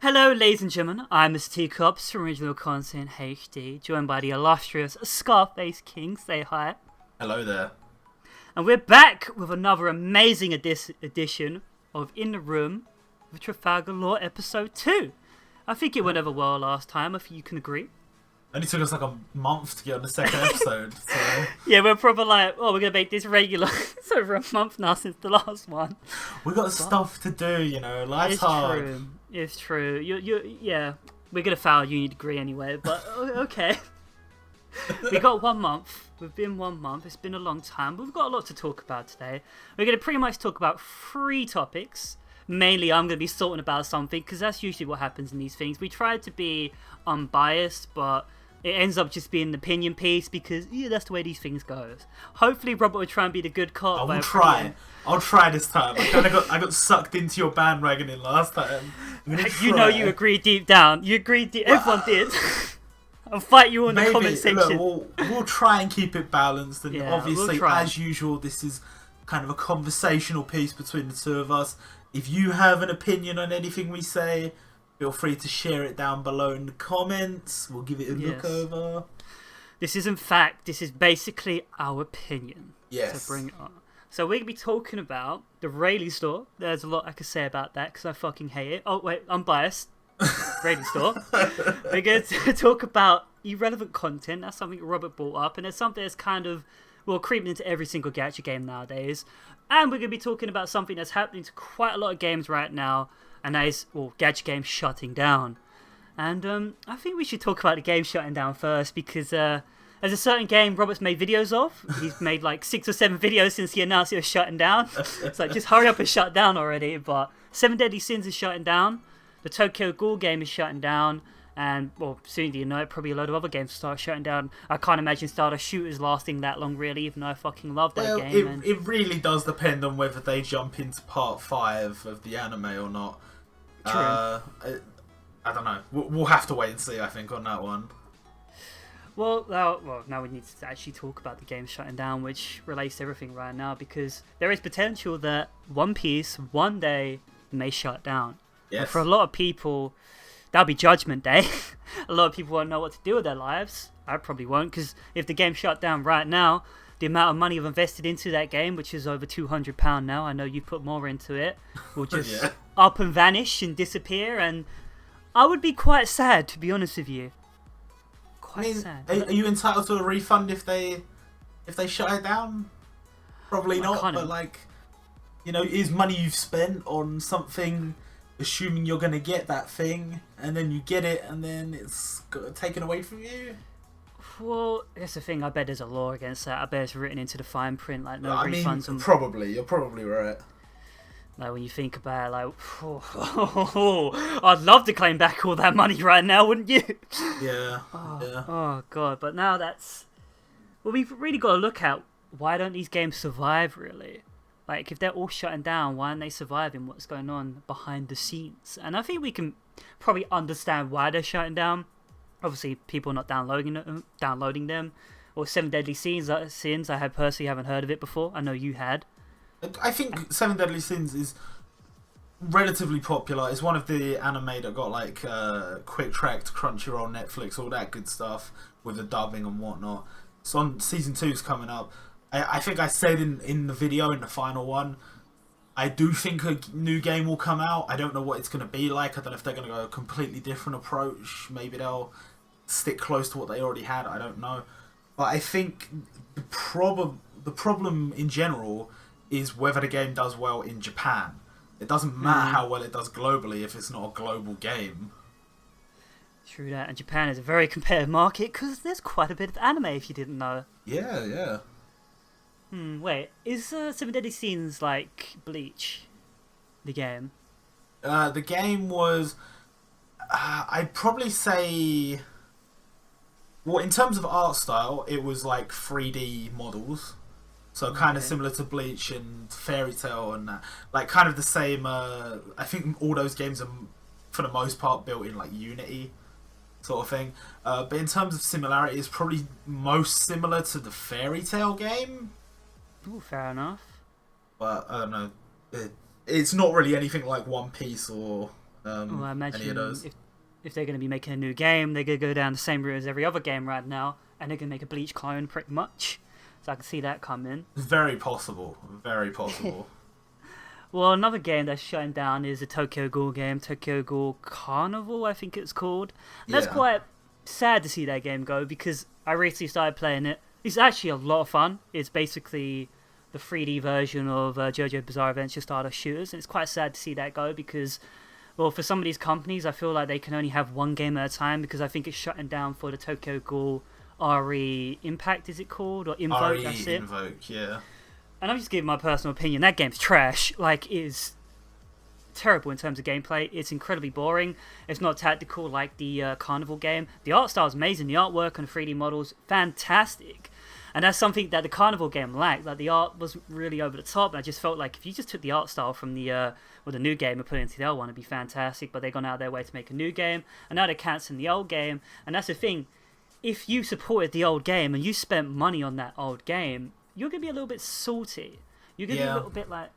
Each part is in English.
Hello, ladies and gentlemen. I'm Mr. Teacups from OriginalContentHD, joined by the illustrious Scarface King. Say hi. Hello there. And we're back with another amazing edition of In the Room with Trafalgar Law Episode 2. I think it went over well last time, if you can agree. Only took us like a month to get on the second episode. So. Yeah, we're probably like, we're going to make this regular. It's over a month now since the last one. We got stuff to do, you know. Life's hard. True. It's true. Yeah, we're going to fail uni degree anyway, but okay. We got 1 month. We've been 1 month. It's been a long time, but we've got a lot to talk about today. We're going to pretty much talk about 3 topics. Mainly, I'm going to be sorting about something, because that's usually what happens in these things. We try to be unbiased, but it ends up just being an opinion piece, because that's the way these things go. Hopefully, Robert will try and be the good cop. I will try. I'll try this time. I got sucked into your bandwagon in last time. You know you agreed deep down. You agreed everyone did. I'll fight you in the comment section. Look, we'll try and keep it balanced, and obviously, we'll as usual, this is kind of a conversational piece between the two of us. If you have an opinion on anything we say, feel free to share it down below in the comments. We'll give it a look over. This is basically our opinion. Yes. So bring it on. So we're going to be talking about the Rayleigh store. There's a lot I could say about that because I fucking hate it. Oh, wait, I'm biased. Rayleigh store. We're going to talk about irrelevant content. That's something Robert brought up. And it's something that's kind of, creeping into every single gacha game nowadays. And we're going to be talking about something that's happening to quite a lot of games right now. And that is, gacha games shutting down. And I think we should talk about the game shutting down first, because there's a certain game Robert's made videos of. He's made like 6 or 7 videos since he announced it was shutting down. It's like, just hurry up and shut down already. But 7 Deadly Sins is shutting down. The Tokyo Ghoul game is shutting down. And, soon you know it, probably a load of other games start shutting down. I can't imagine Stardust Shooters lasting that long, really, even though I fucking love that game. It really does depend on whether they jump into part 5 of the anime or not. True. I don't know. We'll have to wait and see, I think, on that one. Well, now we need to actually talk about the game shutting down, which relates to everything right now, because there is potential that One Piece one day may shut down. Yes. But for a lot of people, that'll be Judgment Day. A lot of people won't know what to do with their lives. I probably won't, because if the game shut down right now, the amount of money I've invested into that game, which is over £200 now, I know you put more into it, will just up and vanish and disappear, and I would be quite sad, to be honest with you. Sad. Are you entitled to a refund if they shut it down? Probably not, but is money you've spent on something, assuming you're going to get that thing, and then you get it, and then it's taken away from you? Well, that's the thing. I bet there's a law against that. I bet it's written into the fine print, like no refunds. You're probably right. Like when you think about it, I'd love to claim back all that money right now, wouldn't you? Yeah. Oh god, but now we've really got to look at, why don't these games survive, really? Like, if they're all shutting down, why aren't they surviving? What's going on behind the scenes? And I think we can probably understand why they're shutting down. Obviously, people are not downloading them. Or 7 Deadly Sins, I personally haven't heard of it before. I know you had. I think 7 Deadly Sins is relatively popular. It's one of the anime that got quick tracked, Crunchyroll, Netflix, all that good stuff with the dubbing and whatnot. So on season 2's coming up. I think I said in the video, in the final one, I do think a new game will come out. I don't know what it's going to be like. I don't know if they're going to go a completely different approach. Maybe they'll stick close to what they already had. I don't know. But I think the problem in general is whether the game does well in Japan. It doesn't matter how well it does globally if it's not a global game. True that. And Japan is a very competitive market, because there's quite a bit of anime, if you didn't know. Yeah. Wait, is 7 Deadly Sins like Bleach, the game? The game was, I'd probably say, in terms of art style, it was like 3D models. So kind of similar to Bleach and Fairy Tail and that. Like kind of the same, I think all those games are, for the most part, built in like Unity sort of thing. But in terms of similarity, it's probably most similar to the Fairy Tail game. Ooh, fair enough. But I don't know. It's not really anything like One Piece or Well, I Any of imagine those? if they're going to be making a new game, they're going to go down the same route as every other game right now, and they're going to make a Bleach clone pretty much. So I can see that coming. Very possible. Very possible. Well, another game that's shutting down is the Tokyo Ghoul game, Tokyo Ghoul Carnival, I think it's called. And that's Yeah. quite sad to see that game go because I recently started playing it. It's actually a lot of fun. It's basically the 3D version of JoJo Bizarre Adventure Stardust Shooters, and it's quite sad to see that go because, well, for some of these companies, I feel like they can only have one game at a time because I think it's shutting down for the Tokyo Ghoul RE Impact, is it called? Or Invoke, RE that's it. Invoke, yeah. And I'm just giving my personal opinion. That game's trash. Like, it is terrible in terms of gameplay. It's incredibly boring. It's not tactical like the Carnival game. The art style is amazing. The artwork and the 3D models, fantastic. And that's something that the Carnival game lacked. Like, the art wasn't really over the top. And I just felt like if you just took the art style from the new game and put it into the old one, it'd be fantastic. But they've gone out of their way to make a new game. And now they're cancelling the old game. And that's the thing. If you supported the old game and you spent money on that old game, you're going to be a little bit salty. You're going to be a little bit like,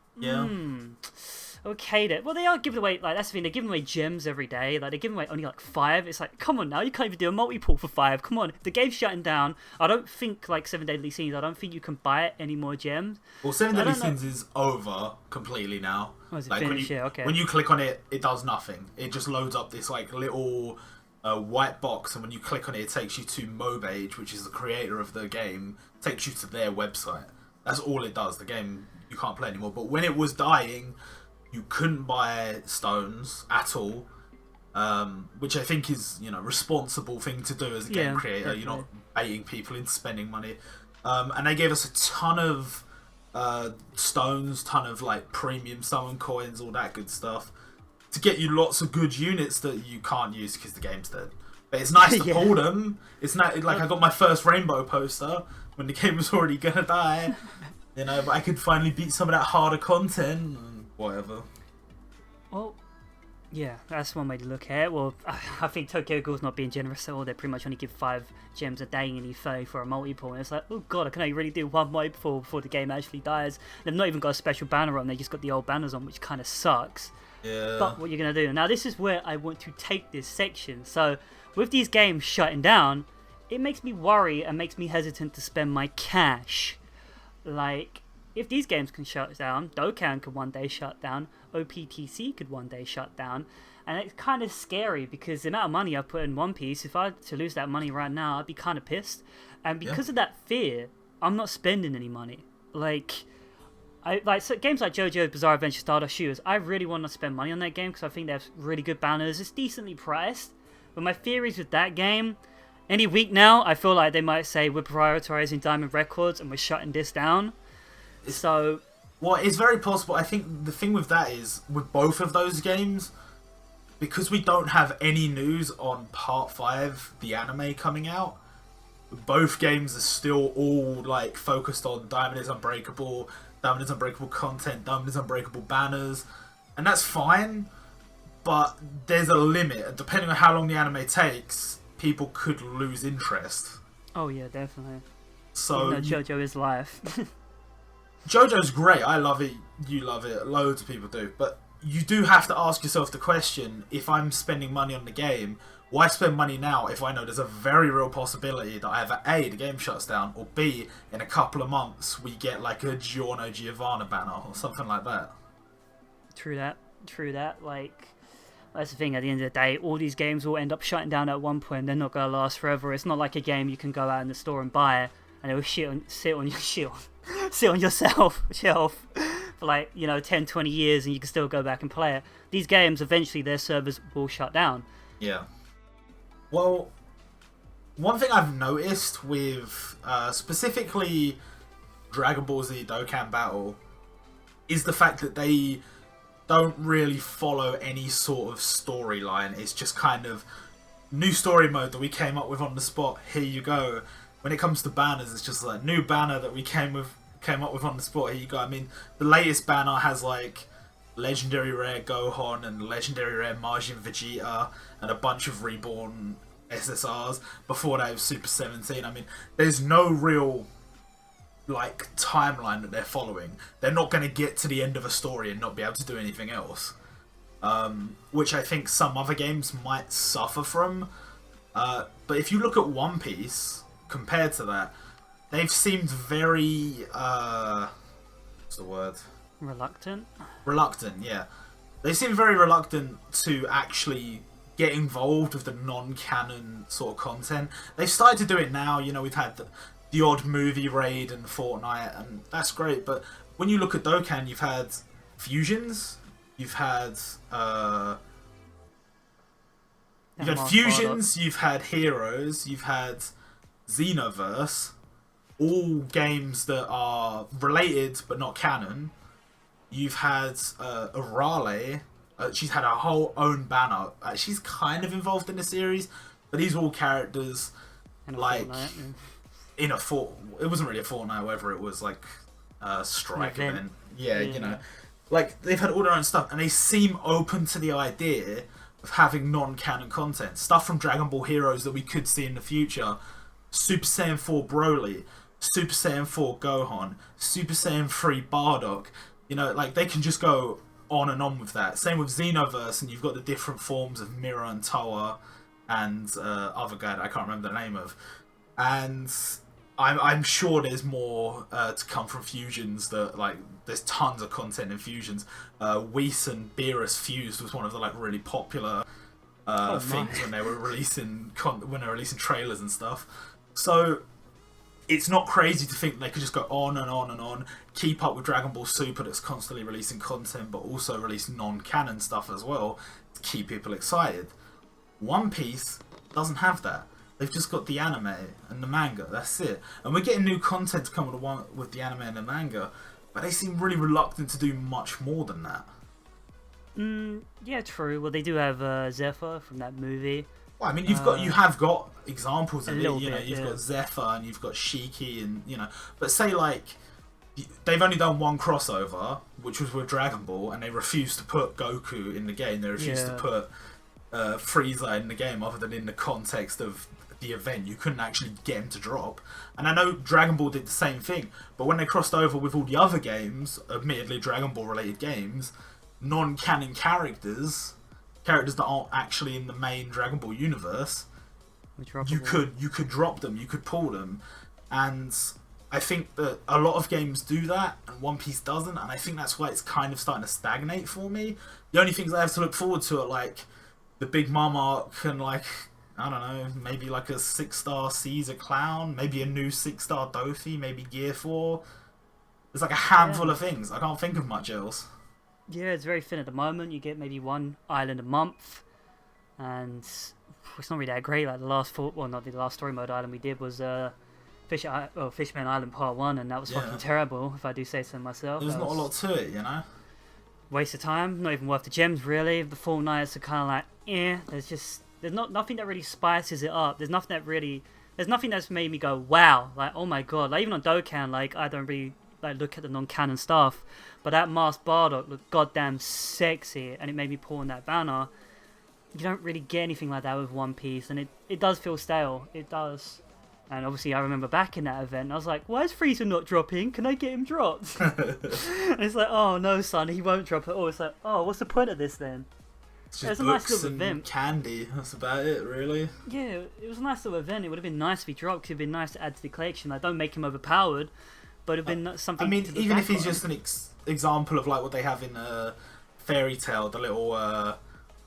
okay then. Well, they are giving away, like, that's the thing, they're giving away gems every day. Like, they're giving away only like 5. It's like, come on now, you can't even do a multi-pull for 5. Come on. The game's shutting down. I don't think, like, 7 Deadly Sins, I don't think you can buy any more gems. Well, 7 Deadly Sins is over completely now. Oh, is it like finished? Yeah, okay. When you click on it, it does nothing. It just loads up this like little white box, and when you click on it, it takes you to Mobage, which is the creator of the game. Takes you to their website. That's all it does. The game you can't play anymore. But when it was dying, you couldn't buy stones at all, which I think is responsible thing to do as a game creator. Definitely. You're not baiting people into spending money. And they gave us a ton of stones, ton of like premium summon coins, all that good stuff, to get you lots of good units that you can't use because the game's dead. But it's nice to pull them. It's not like I got my first rainbow poster when the game was already gonna die, but I could finally beat some of that harder content and whatever. Well, yeah, that's one way to look at it. Well, I think Tokyo Ghoul's not being generous at all. They pretty much only give 5 gems a day in E30 for a multi-pull. And it's like, oh god, I can only really do one multi-pull before the game actually dies. They've not even got a special banner on, they just got the old banners on, which kind of sucks. Yeah. But what you're going to do. Now, this is where I want to take this section. So, with these games shutting down, it makes me worry and makes me hesitant to spend my cash. Like, if these games can shut down, Dokkan could one day shut down, OPTC could one day shut down, and it's kind of scary because the amount of money I put in One Piece, if I were to lose that money right now, I'd be kind of pissed. And because of that fear, I'm not spending any money. So games like JoJo Bizarre Adventure Stardust Shooters, I really want to spend money on that game because I think they have really good banners. It's decently priced, but my theories with that game, any week now, I feel like they might say we're prioritizing Diamond Records and we're shutting this down. Well, it's very possible. I think the thing with that is, with both of those games, because we don't have any news on Part 5, the anime coming out, both games are still all like focused on Diamond is Unbreakable content, Diamond is Unbreakable banners, and that's fine, but there's a limit. Depending on how long the anime takes, people could lose interest. Oh yeah, definitely. So JoJo is life. JoJo's great. I love it. You love it. Loads of people do. But you do have to ask yourself the question, if I'm spending money on the game, why spend money now if I know there's a very real possibility that either A, the game shuts down, or B, in a couple of months we get like a Giorno Giovanna banner or something like that. True that. Like, that's the thing, at the end of the day, all these games will end up shutting down at one point. They're not going to last forever. It's not like a game you can go out in the store and buy and it will sit on your shelf for like 10, 20 years and you can still go back and play it. These games, eventually their servers will shut down. Yeah. Well, one thing I've noticed with specifically Dragon Ball Z Dokkan Battle is the fact that they don't really follow any sort of storyline. It's just kind of new story mode that we came up with on the spot. Here you go. When it comes to banners, it's just like new banner that we came up with on the spot. Here you go. I mean, the latest banner has like legendary rare Gohan and legendary rare Majin Vegeta and a bunch of reborn SSRs. Before that, it was Super 17. I mean, there's no real like timeline that they're following. They're not going to get to the end of a story and not be able to do anything else. which I think some other games might suffer from. But if you look at One Piece compared to that, they've seemed very what's the word? Reluctant. Reluctant, yeah. They seem very reluctant to actually get involved with the non-canon sort of content. They've started to do it now. You know, we've had the odd movie raid and Fortnite, and that's great. But when you look at Dokkan, you've had fusions, you've had fusions, you've had heroes, you've had Xenoverse, all games that are related but not canon. You've had Arale. She's had a whole own banner. She's kind of involved in the series, but these are all characters like in a it wasn't really a Fortnite, whether it was like a strike event. Yeah, you know, like they've had all their own stuff, and they seem open to the idea of having non-canon content, stuff from Dragon Ball Heroes that we could see in the future. Super Saiyan 4 Broly, Super Saiyan 4 Gohan, Super Saiyan 3 Bardock. You know, like they can just go on and on with that. Same with Xenoverse, and you've got the different forms of Mira and Toa and other guy that I can't remember the name of. And I'm sure there's more to come from fusions. That like there's tons of content in fusions. Whis and Beerus fused was one of the like really popular things when they were releasing trailers and stuff. So it's not crazy to think they could just go on and on and on, keep up with Dragon Ball Super that's constantly releasing content, but also release non-canon stuff as well to keep people excited. One Piece doesn't have that. They've just got the anime and the manga. That's it. And we're getting new content to come with the anime and the manga, but they seem really reluctant to do much more than that. Yeah, true. Well, they do have Zephyr from that movie. Well, I mean, you have got examples of it. You know, you've got Zephyr and you've got Shiki, and you know. But say like they've only done one crossover, which was with Dragon Ball, and they refused to put Goku in the game. They refused to put Frieza in the game, other than in the context of the event. You couldn't actually get him to drop. And I know Dragon Ball did the same thing, but when they crossed over with all the other games, admittedly Dragon Ball related games, non-canon characters that aren't actually in the main Dragon Ball universe, you could drop them, you could pull them, and I think that a lot of games do that, and One Piece doesn't, and I think that's why it's kind of starting to stagnate for me. The only things I have to look forward to are like the Big Mom arc, and like I don't know, maybe like a 6-star Caesar Clown, maybe a new 6-star Dofi, maybe Gear 4. There's like a handful of things. I can't think of much else. Yeah, it's very thin at the moment. You get maybe one island a month, and it's not really that great. Like the last not the last story mode island we did was Fishman Island Part 1, and that was fucking terrible, if I do say so myself. There's not a lot to it, you know? Waste of time, not even worth the gems, really. The Fortnites are kind of like, there's nothing that really spices it up. There's nothing that's made me go, wow, like, oh my god. Like, even on Dokkan, like, I don't really like look at the non-canon stuff, but that Masked Bardock looked goddamn sexy, and it made me pull on that banner. You don't really get anything like that with One Piece, and it does feel stale. It does. And obviously I remember back in that event, I was like, why is Frieza not dropping? Can I get him dropped? And it's like, oh no son, he won't drop it all. It's like, oh, what's the point of this then? It's just books a nice and event. Candy, that's about it really. Yeah, it was a nice little event. It would have been nice if he dropped. It would have been nice to add to the collection. Like, don't make him overpowered, but it would have been something. I mean, to even if he's just an example of like what they have in Fairy Tail, the little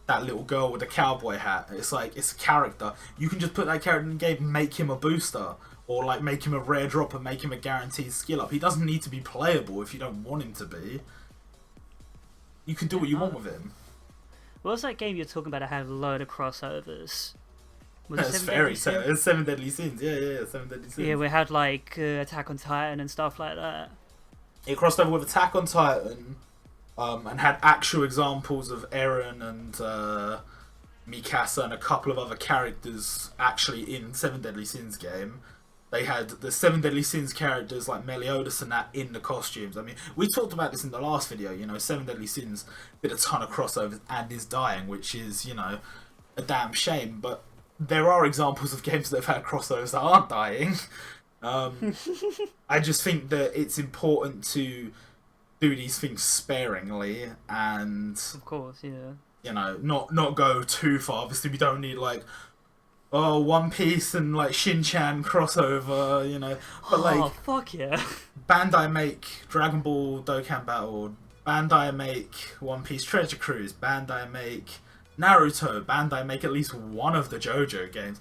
that little girl with the cowboy hat. It's like, it's a character. You can just put that character in the game and make him a booster, or like make him a rare drop and make him a guaranteed skill up. He doesn't need to be playable if you don't want him to be. You can do what you want with him. What was that game you're talking about that had a load of crossovers? It's Fairy Tail. It's 7 Deadly Sins. Yeah, 7 Deadly Sins. Yeah, we had like Attack on Titan and stuff like that. It crossed over with Attack on Titan, and had actual examples of Eren and Mikasa and a couple of other characters actually in 7 Deadly Sins game. They had the 7 Deadly Sins characters like Meliodas and that in the costumes. I mean, we talked about this in the last video, you know, 7 Deadly Sins did a ton of crossovers and is dying, which is, you know, a damn shame. But there are examples of games that have had crossovers that aren't dying. I just think that it's important to do these things sparingly, and of course, yeah. you know, not go too far. Obviously, we don't need like One Piece and like Shin-Chan crossover, you know. But like, fuck yeah. Bandai make Dragon Ball Dokkan Battle, Bandai make One Piece Treasure Cruise, Bandai make Naruto, Bandai make at least one of the JoJo games.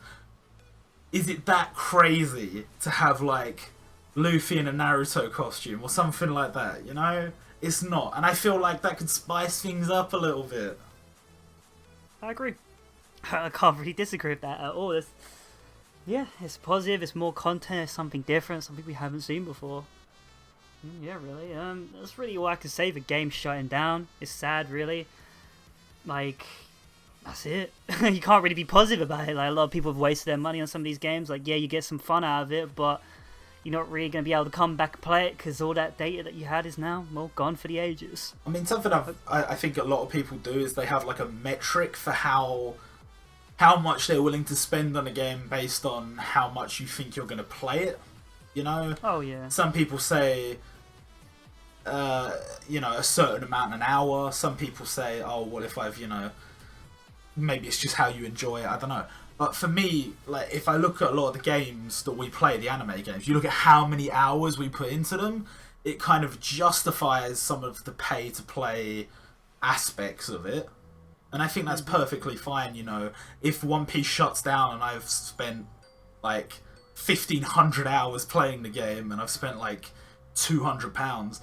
Is it that crazy to have like Luffy in a Naruto costume or something like that, you know? It's not. And I feel like that could spice things up a little bit. I agree. I can't really disagree with that at all. It's positive, it's more content, it's something different, something we haven't seen before. Yeah, really. That's really all I can say. The game's shutting down. It's sad, really. Like, that's it. You can't really be positive about it. Like, a lot of people have wasted their money on some of these games. Like, yeah, you get some fun out of it, but you're not really going to be able to come back and play it because all that data that you had is now, well, gone for the ages. I mean, something I think a lot of people do is they have like a metric for how much they're willing to spend on a game based on how much you think you're going to play it, you know? Oh, yeah. Some people say, you know, a certain amount an hour. Some people say, oh, well, if I've, you know, maybe it's just how you enjoy it, I don't know. But for me, like, if I look at a lot of the games that we play, the anime games, you look at how many hours we put into them, it kind of justifies some of the pay-to-play aspects of it. And I think that's perfectly fine, you know. If One Piece shuts down and I've spent, like, 1,500 hours playing the game and I've spent, like, £200,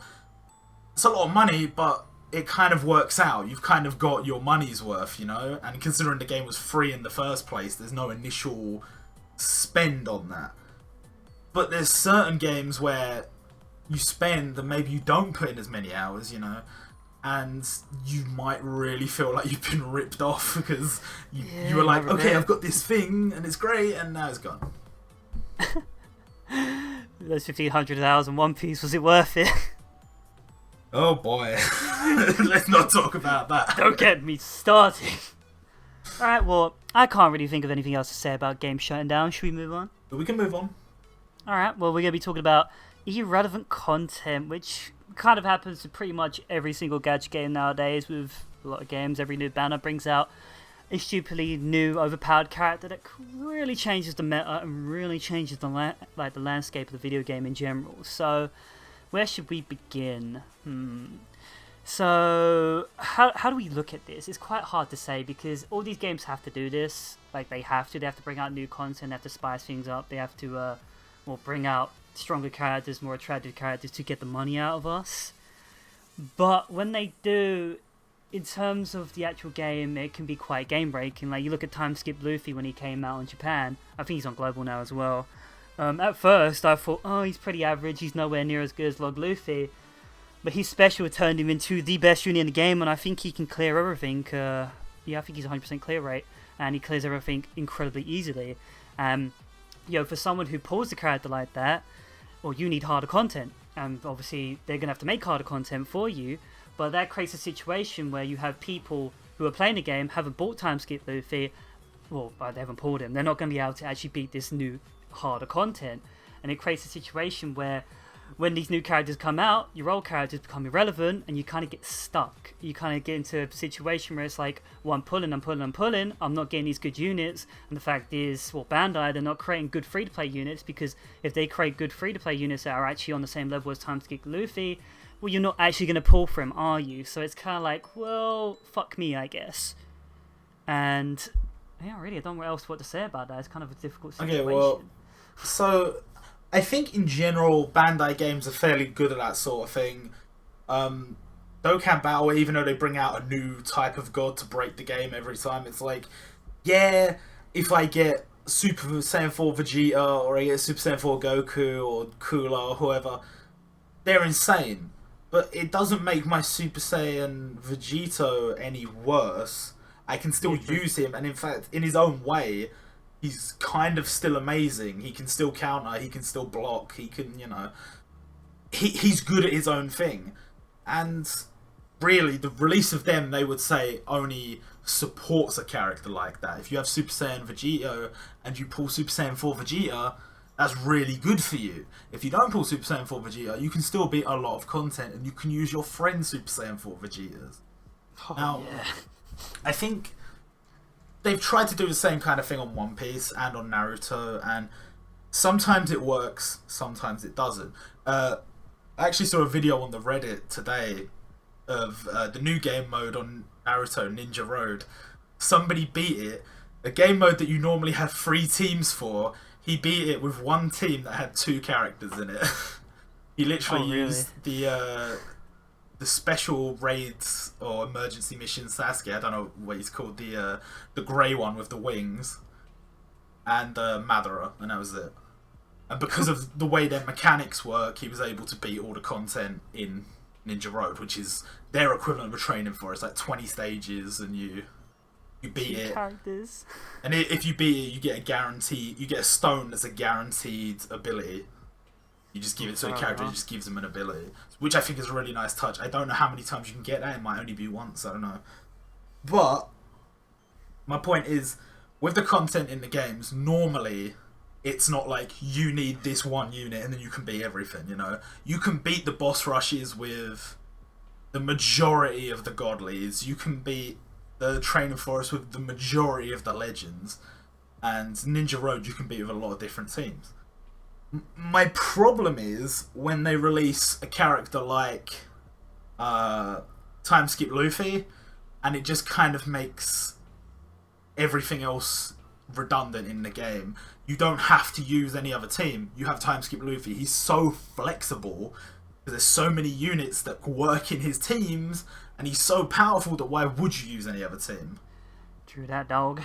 it's a lot of money, but it kind of works out. You've kind of got your money's worth, you know? And considering the game was free in the first place, there's no initial spend on that. But there's certain games where you spend and maybe you don't put in as many hours, you know? And you might really feel like you've been ripped off because you were like, okay, I've got this thing and it's great, and now it's gone. Those 1,500 hours in One Piece, was it worth it? Oh boy. Let's not talk about that. Don't get me started. Alright, well, I can't really think of anything else to say about games shutting down. Should we move on? We can move on. Alright, well, we're going to be talking about irrelevant content, which kind of happens to pretty much every single gacha game nowadays. With a lot of games, every new banner brings out a stupidly new, overpowered character that really changes the meta and really changes the the landscape of the video game in general. So, where should we begin? So, how do we look at this? It's quite hard to say because all these games have to do this. Like, they have to bring out new content, they have to spice things up, they have to, bring out stronger characters, more attractive characters to get the money out of us. But when they do, in terms of the actual game, it can be quite game breaking. Like, you look at Time Skip Luffy when he came out in Japan. I think he's on global now as well. At first I thought, oh, he's pretty average, he's nowhere near as good as Log Luffy, but his special turned him into the best unit in the game, and I think he can clear everything. I think he's 100% clear rate, and he clears everything incredibly easily. For someone who pulls a character like that, well, you need harder content, and obviously they're going to have to make harder content for you, but that creates a situation where you have people who are playing the game, haven't bought Time Skip Luffy, they haven't pulled him, they're not going to be able to actually beat this new harder content, and it creates a situation where when these new characters come out, your old characters become irrelevant, and you kind of get stuck. You kind of get into a situation where it's like, well, I'm pulling, I'm not getting these good units, and the fact is, well, Bandai, they're not creating good free-to-play units, because if they create good free-to-play units that are actually on the same level as Time Skip Luffy, well, you're not actually going to pull for him, are you? So it's kind of like, well, fuck me, I guess. And yeah, really, I don't know what to say about that. It's kind of a difficult situation. Okay, well, so I think in general, Bandai games are fairly good at that sort of thing. Dokkan Battle, even though they bring out a new type of god to break the game every time, it's like, yeah, if I get Super Saiyan 4 Vegeta, or I get Super Saiyan 4 Goku, or Cooler, or whoever, they're insane. But it doesn't make my Super Saiyan Vegito any worse. I can still use him, and in fact, in his own way, he's kind of still amazing. He can still counter, he can still block, he can, he's good at his own thing. And really, the release of them, they would say, only supports a character like that. If you have Super Saiyan Vegito and you pull Super Saiyan 4 Vegeta, that's really good for you. If you don't pull Super Saiyan 4 Vegeta, you can still beat a lot of content, and you can use your friend's Super Saiyan 4 Vegetas. Oh, now, yeah. I think they've tried to do the same kind of thing on One Piece and on Naruto, and sometimes it works, sometimes it doesn't. I actually saw a video on the Reddit today of the new game mode on Naruto, Ninja Road. Somebody beat it. A game mode that you normally have 3 teams for, he beat it with 1 team that had 2 characters in it. He literally used the special raids or emergency mission Sasuke, I don't know what he's called, the grey one with the wings, and Madara, and that was it. And because of the way their mechanics work, he was able to beat all the content in Ninja Road, which is their equivalent of training for. It's like 20 stages, and you beat it. Characters. And if you beat it, you get a stone that's a guaranteed ability. You just give it to a character, it just gives them an ability, which I think is a really nice touch. I don't know how many times you can get that. It might only be once. I don't know. But my point is, with the content in the games, normally it's not like you need this one unit and then you can beat everything. You know, you can beat the boss rushes with the majority of the godlies. You can beat the training forest with the majority of the legends, and Ninja Road you can beat with a lot of different teams. My problem is when they release a character like Time Skip Luffy, and it just kind of makes everything else redundant in the game. You don't have to use any other team. You have Time Skip Luffy. He's so flexible because there's so many units that work in his teams, and he's so powerful that why would you use any other team? True that, dog.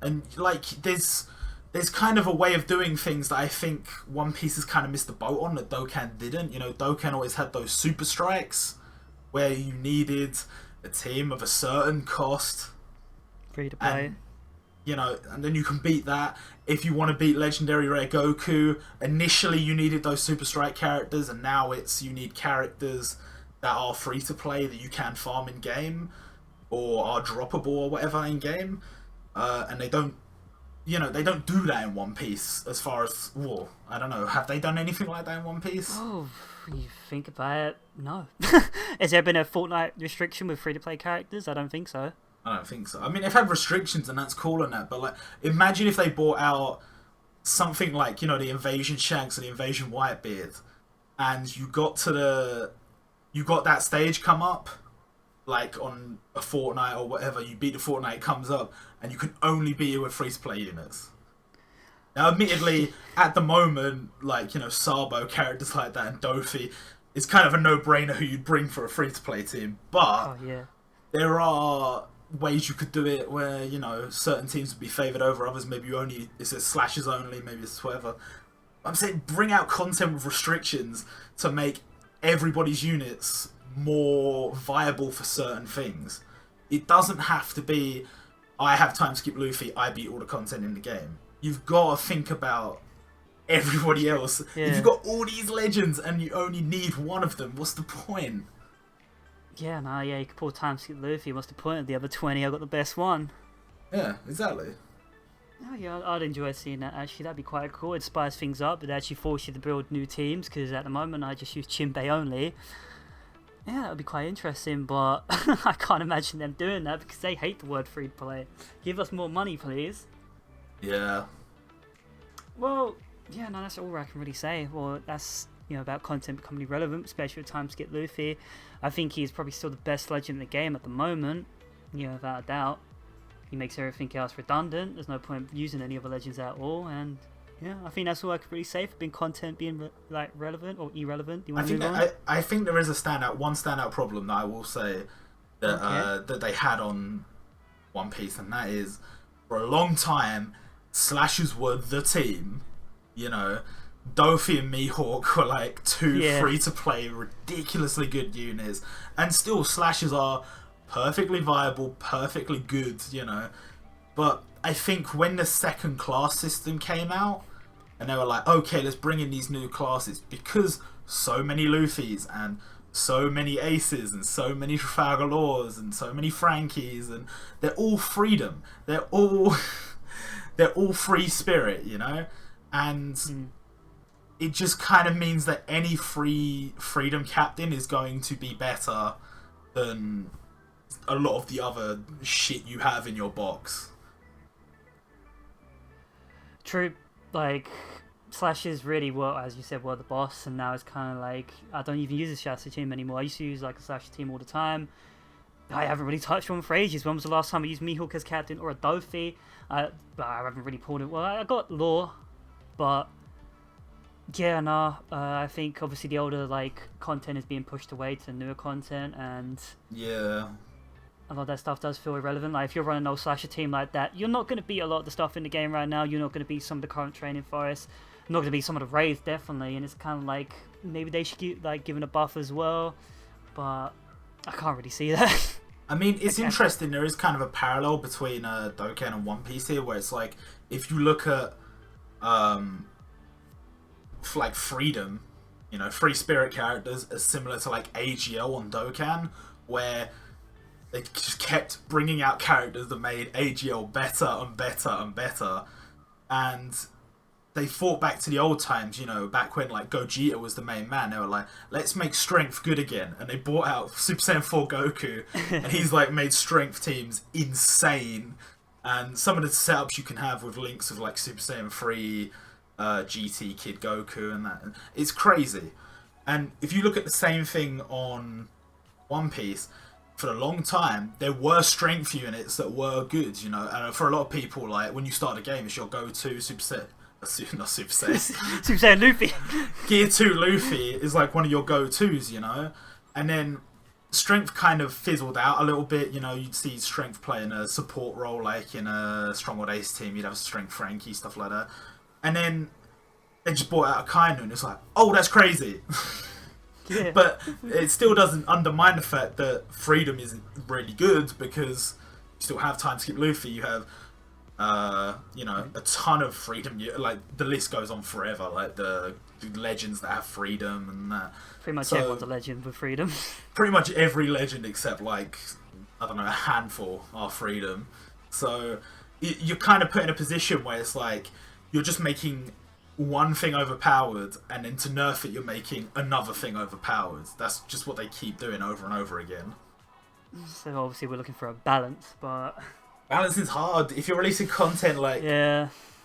And like there's kind of a way of doing things that I think One Piece has kind of missed the boat on that Dokkan didn't. You know, Dokkan always had those super strikes where you needed a team of a certain cost. Free to play. And, you know, and then you can beat that. If you want to beat Legendary Rare Goku, initially you needed those super strike characters, and now you need characters that are free to play that you can farm in game or are droppable or whatever in game. And they don't do that in One Piece as far as, well, I don't know, have they done anything like that in One Piece? Oh, you think about it, no. Has there been a Fortnite restriction with free-to-play characters? I don't think so. I don't think so. I mean, they've had restrictions and that's cool and that, but like, imagine if they brought out something like, you know, the Invasion Shanks and the Invasion Whitebeard, and you got that stage come up, like on a Fortnite or whatever, you beat the Fortnite, it comes up, and you can only beat it with free-to-play units. Now, admittedly, at the moment, like, you know, Sabo, characters like that, and Dofi, it's kind of a no-brainer who you'd bring for a free-to-play team, but there are ways you could do it where, you know, certain teams would be favoured over others. Maybe it's a slashes only, maybe it's whatever. I'm saying bring out content with restrictions to make everybody's units more viable for certain things. It doesn't have to be, I have Time Skip Luffy, I beat all the content in the game. You've got to think about everybody else. Yeah. If you've got all these legends and you only need one of them, what's the point? Yeah, no, yeah, you could pull Time Skip Luffy. What's the point of the other 20? I got the best one. Yeah, exactly. Oh, yeah, I'd enjoy seeing that, actually. That'd be quite cool. It spices things up. It actually forces you to build new teams, because at the moment I just use Jinbei only. Yeah, that would be quite interesting, but I can't imagine them doing that because they hate the word free to play. Give us more money, please. Yeah. Well, yeah, no, that's all I can really say. Well, that's, you know, about content becoming relevant, especially with Time Skip Luffy. I think he's probably still the best legend in the game at the moment, you know, without a doubt. He makes everything else redundant. There's no point using any other legends at all, and yeah, I think that's all I could really say for being content being like relevant or irrelevant. Do you want to move on? I think there is one standout problem that I will say that that they had on One Piece, and that is, for a long time, slashers were the team. You know, Dofi and Mihawk were like two free-to-play, ridiculously good units, and still slashers are perfectly viable, perfectly good. You know, but I think when the second class system came out, and they were like, okay, let's bring in these new classes, because so many Luffys and so many Aces and so many Trafalgar Laws and so many Frankies, and they're all freedom. They're all free spirit, you know? And it just kind of means that any freedom captain is going to be better than a lot of the other shit you have in your box. True, like Slashes really were, as you said, were the boss, and now it's kind of like I don't even use a Slasher team anymore. I used to use like a Slasher team all the time. I haven't really touched one for ages. When was the last time I used Mihawk as captain or a Dofi? I haven't really pulled it. Well, I got Law, but yeah, no. I think obviously the older like content is being pushed away to newer content, and Yeah. a lot of that stuff does feel irrelevant. Like if you're running an old Slasher team like that, you're not going to beat a lot of the stuff in the game right now. You're not going to beat some of the current training forests. Not going to beat some of the raids, definitely. And it's kind of like maybe they should get like given a buff as well, but I can't really see that. I mean, it's interesting. There is kind of a parallel between Dokkan and One Piece here, where it's like if you look at like Freedom, you know, free spirit characters are similar to like AGL on Dokkan, where they just kept bringing out characters that made AGL better and better and better, and they fought back to the old times, you know, back when like Gogeta was the main man. They were like, let's make strength good again, and they brought out Super Saiyan 4 Goku, and he's like made strength teams insane. And some of the setups you can have with links of like Super Saiyan 3, GT Kid Goku, and that, it's crazy. And if you look at the same thing on One Piece, for a long time there were strength units that were good, you know, and for a lot of people, like when you start a game, it's your go-to Super Saiyan. Not Super Saiyan. Super Saiyan Luffy. Gear 2 Luffy is like one of your go-tos, you know? And then strength kind of fizzled out a little bit, you know, you'd see strength playing a support role, like in a Stronghold Ace team, you'd have strength Frankie, stuff like that. And then they just brought out a Kainu, and it's like, oh, that's crazy. Yeah. But it still doesn't undermine the fact that Freedom isn't really good, because you still have time to skip Luffy, you have you know, a ton of Freedom, like the list goes on forever, like the legends that have Freedom and that. Pretty much everyone's a legend with Freedom. Pretty much every legend except like, I don't know, a handful are Freedom. So you're kind of put in a position where it's like you're just making one thing overpowered, and then to nerf it you're making another thing overpowered. That's just what they keep doing over and over again. So obviously we're looking for a balance, but balance is hard. If you're releasing content like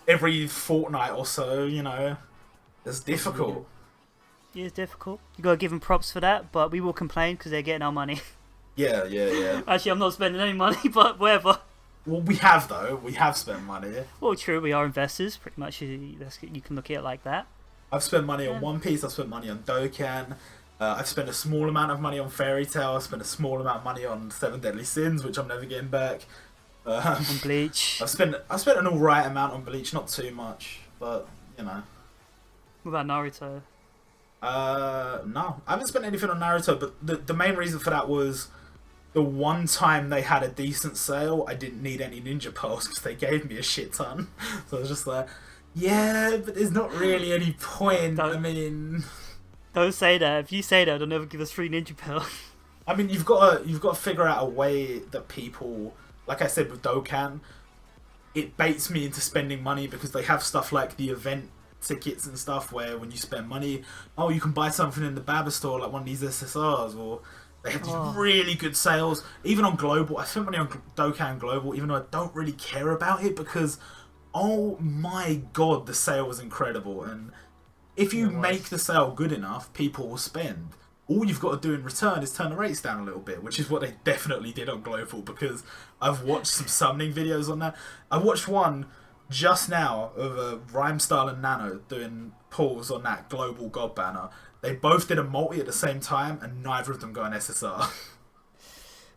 every fortnight or so, you know, it's difficult. Yeah, it's difficult. You gotta give them props for that, but we will complain because they're getting our money. Yeah. Actually, I'm not spending any money, but whatever. Well, we have though. We have spent money. Well, true. We are investors. Pretty much, you can look at it like that. I've spent money on One Piece. I've spent money on Dokkan. I've spent a small amount of money on Fairy Tail. I've spent a small amount of money on Seven Deadly Sins, which I'm never getting back. On Bleach. I spent an alright amount on Bleach, not too much, but you know. What about Naruto? No, I haven't spent anything on Naruto, but the main reason for that was the one time they had a decent sale, I didn't need any ninja pearls because they gave me a shit ton. So I was just like, yeah, but there's not really any point. I mean, don't say that. If you say that, they'll never give us free ninja pearls. I mean, you've got to figure out a way that people, like I said with Dokkan, it baits me into spending money because they have stuff like the event tickets and stuff where when you spend money, oh, you can buy something in the Baba store, like one of these SSRs, or they have these really good sales. Even on Global, I spent money on Dokkan Global, even though I don't really care about it because, oh my god, the sale was incredible. And if you make the sale good enough, people will spend. All you've got to do in return is turn the rates down a little bit, which is what they definitely did on Global, because I've watched some summoning videos on that. I watched one just now of Rhymestyle and Nano doing pulls on that Global God banner. They both did a multi at the same time, and neither of them got an SSR.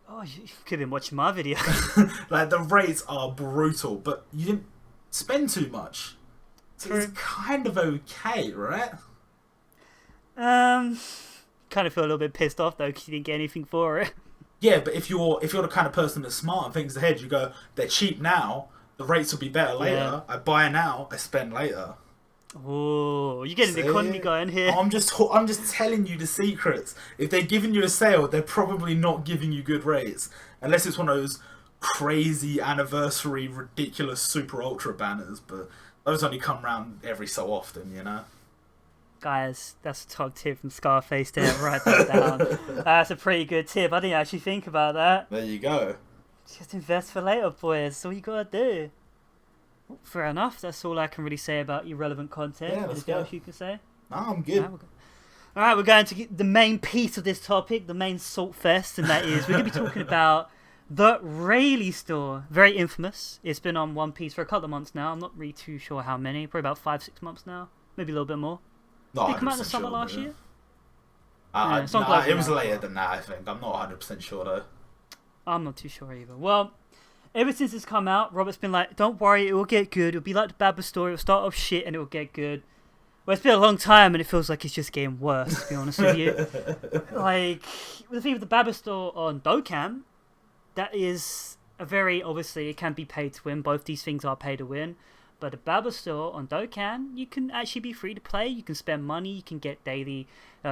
Oh, you could have been watching my video. Like, the rates are brutal, but you didn't spend too much. So it's kind of okay, right? Kind of feel a little bit pissed off though because you didn't get anything for it. Yeah, but if you're the kind of person that's smart and thinks ahead, you go, they're cheap now, the rates will be better later. Yeah. I buy now, I spend later. Oh, you're getting the economy going here. I'm just telling you the secrets. If they're giving you a sale, they're probably not giving you good rates, unless it's one of those crazy anniversary, ridiculous super ultra banners. But those only come around every so often, you know. Guys, that's a top tip from Scarface there. Write that down. That's a pretty good tip. I didn't actually think about that. There you go. Just invest for later, boys. That's all you gotta do. Fair enough. That's all I can really say about irrelevant content. Yeah, let's Anything go. else you can say? No, I'm good. Alright, we're going to get the main piece of this topic, the main salt fest, and that is we're going to be talking about the Rayleigh store. Very infamous. It's been on One Piece for a couple of months now. I'm not really too sure how many. Probably about 5-6 months now. Maybe a little bit more. Did it come out in the summer last year? It was later than that, I think. I'm not 100% sure though. I'm not too sure either. Well, ever since it's come out, Robert's been like, don't worry, it will get good. It'll be like the Baba story. It'll start off shit and it will get good. Well, it's been a long time and it feels like it's just getting worse, to be honest with you. Like, the thing with the Baba store on Dokkan, that is a very, obviously, it can be paid to win. Both these things are pay to win. But the Baba store on Dokkan, you can actually be free to play. You can spend money. You can get daily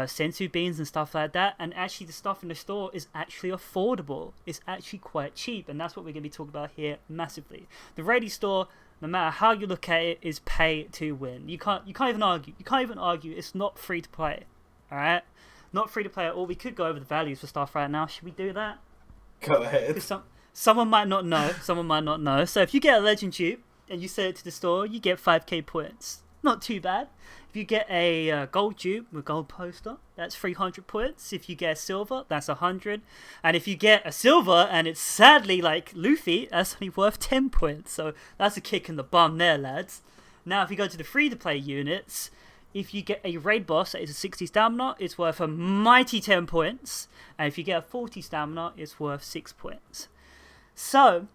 sensu beans and stuff like that. And actually, the stuff in the store is actually affordable. It's actually quite cheap. And that's what we're going to be talking about here massively. The Rayleigh store, no matter how you look at it, is pay to win. You can't even argue. You can't even argue. It's not free to play. All right? Not free to play at all. We could go over the values for stuff right now. Should we do that? Go ahead. Someone might not know. Someone might not know. So if you get a Legend Dupe, and you sell it to the store, you get 5k points. Not too bad. If you get a gold dupe with gold poster, that's 300 points. If you get a silver, that's 100. And if you get a silver and it's sadly like Luffy, that's only worth 10 points. So that's a kick in the bum there, lads. Now if you go to the free-to-play units, if you get a raid boss that is a 60 stamina, it's worth a mighty 10 points. And if you get a 40 stamina, it's worth 6 points. So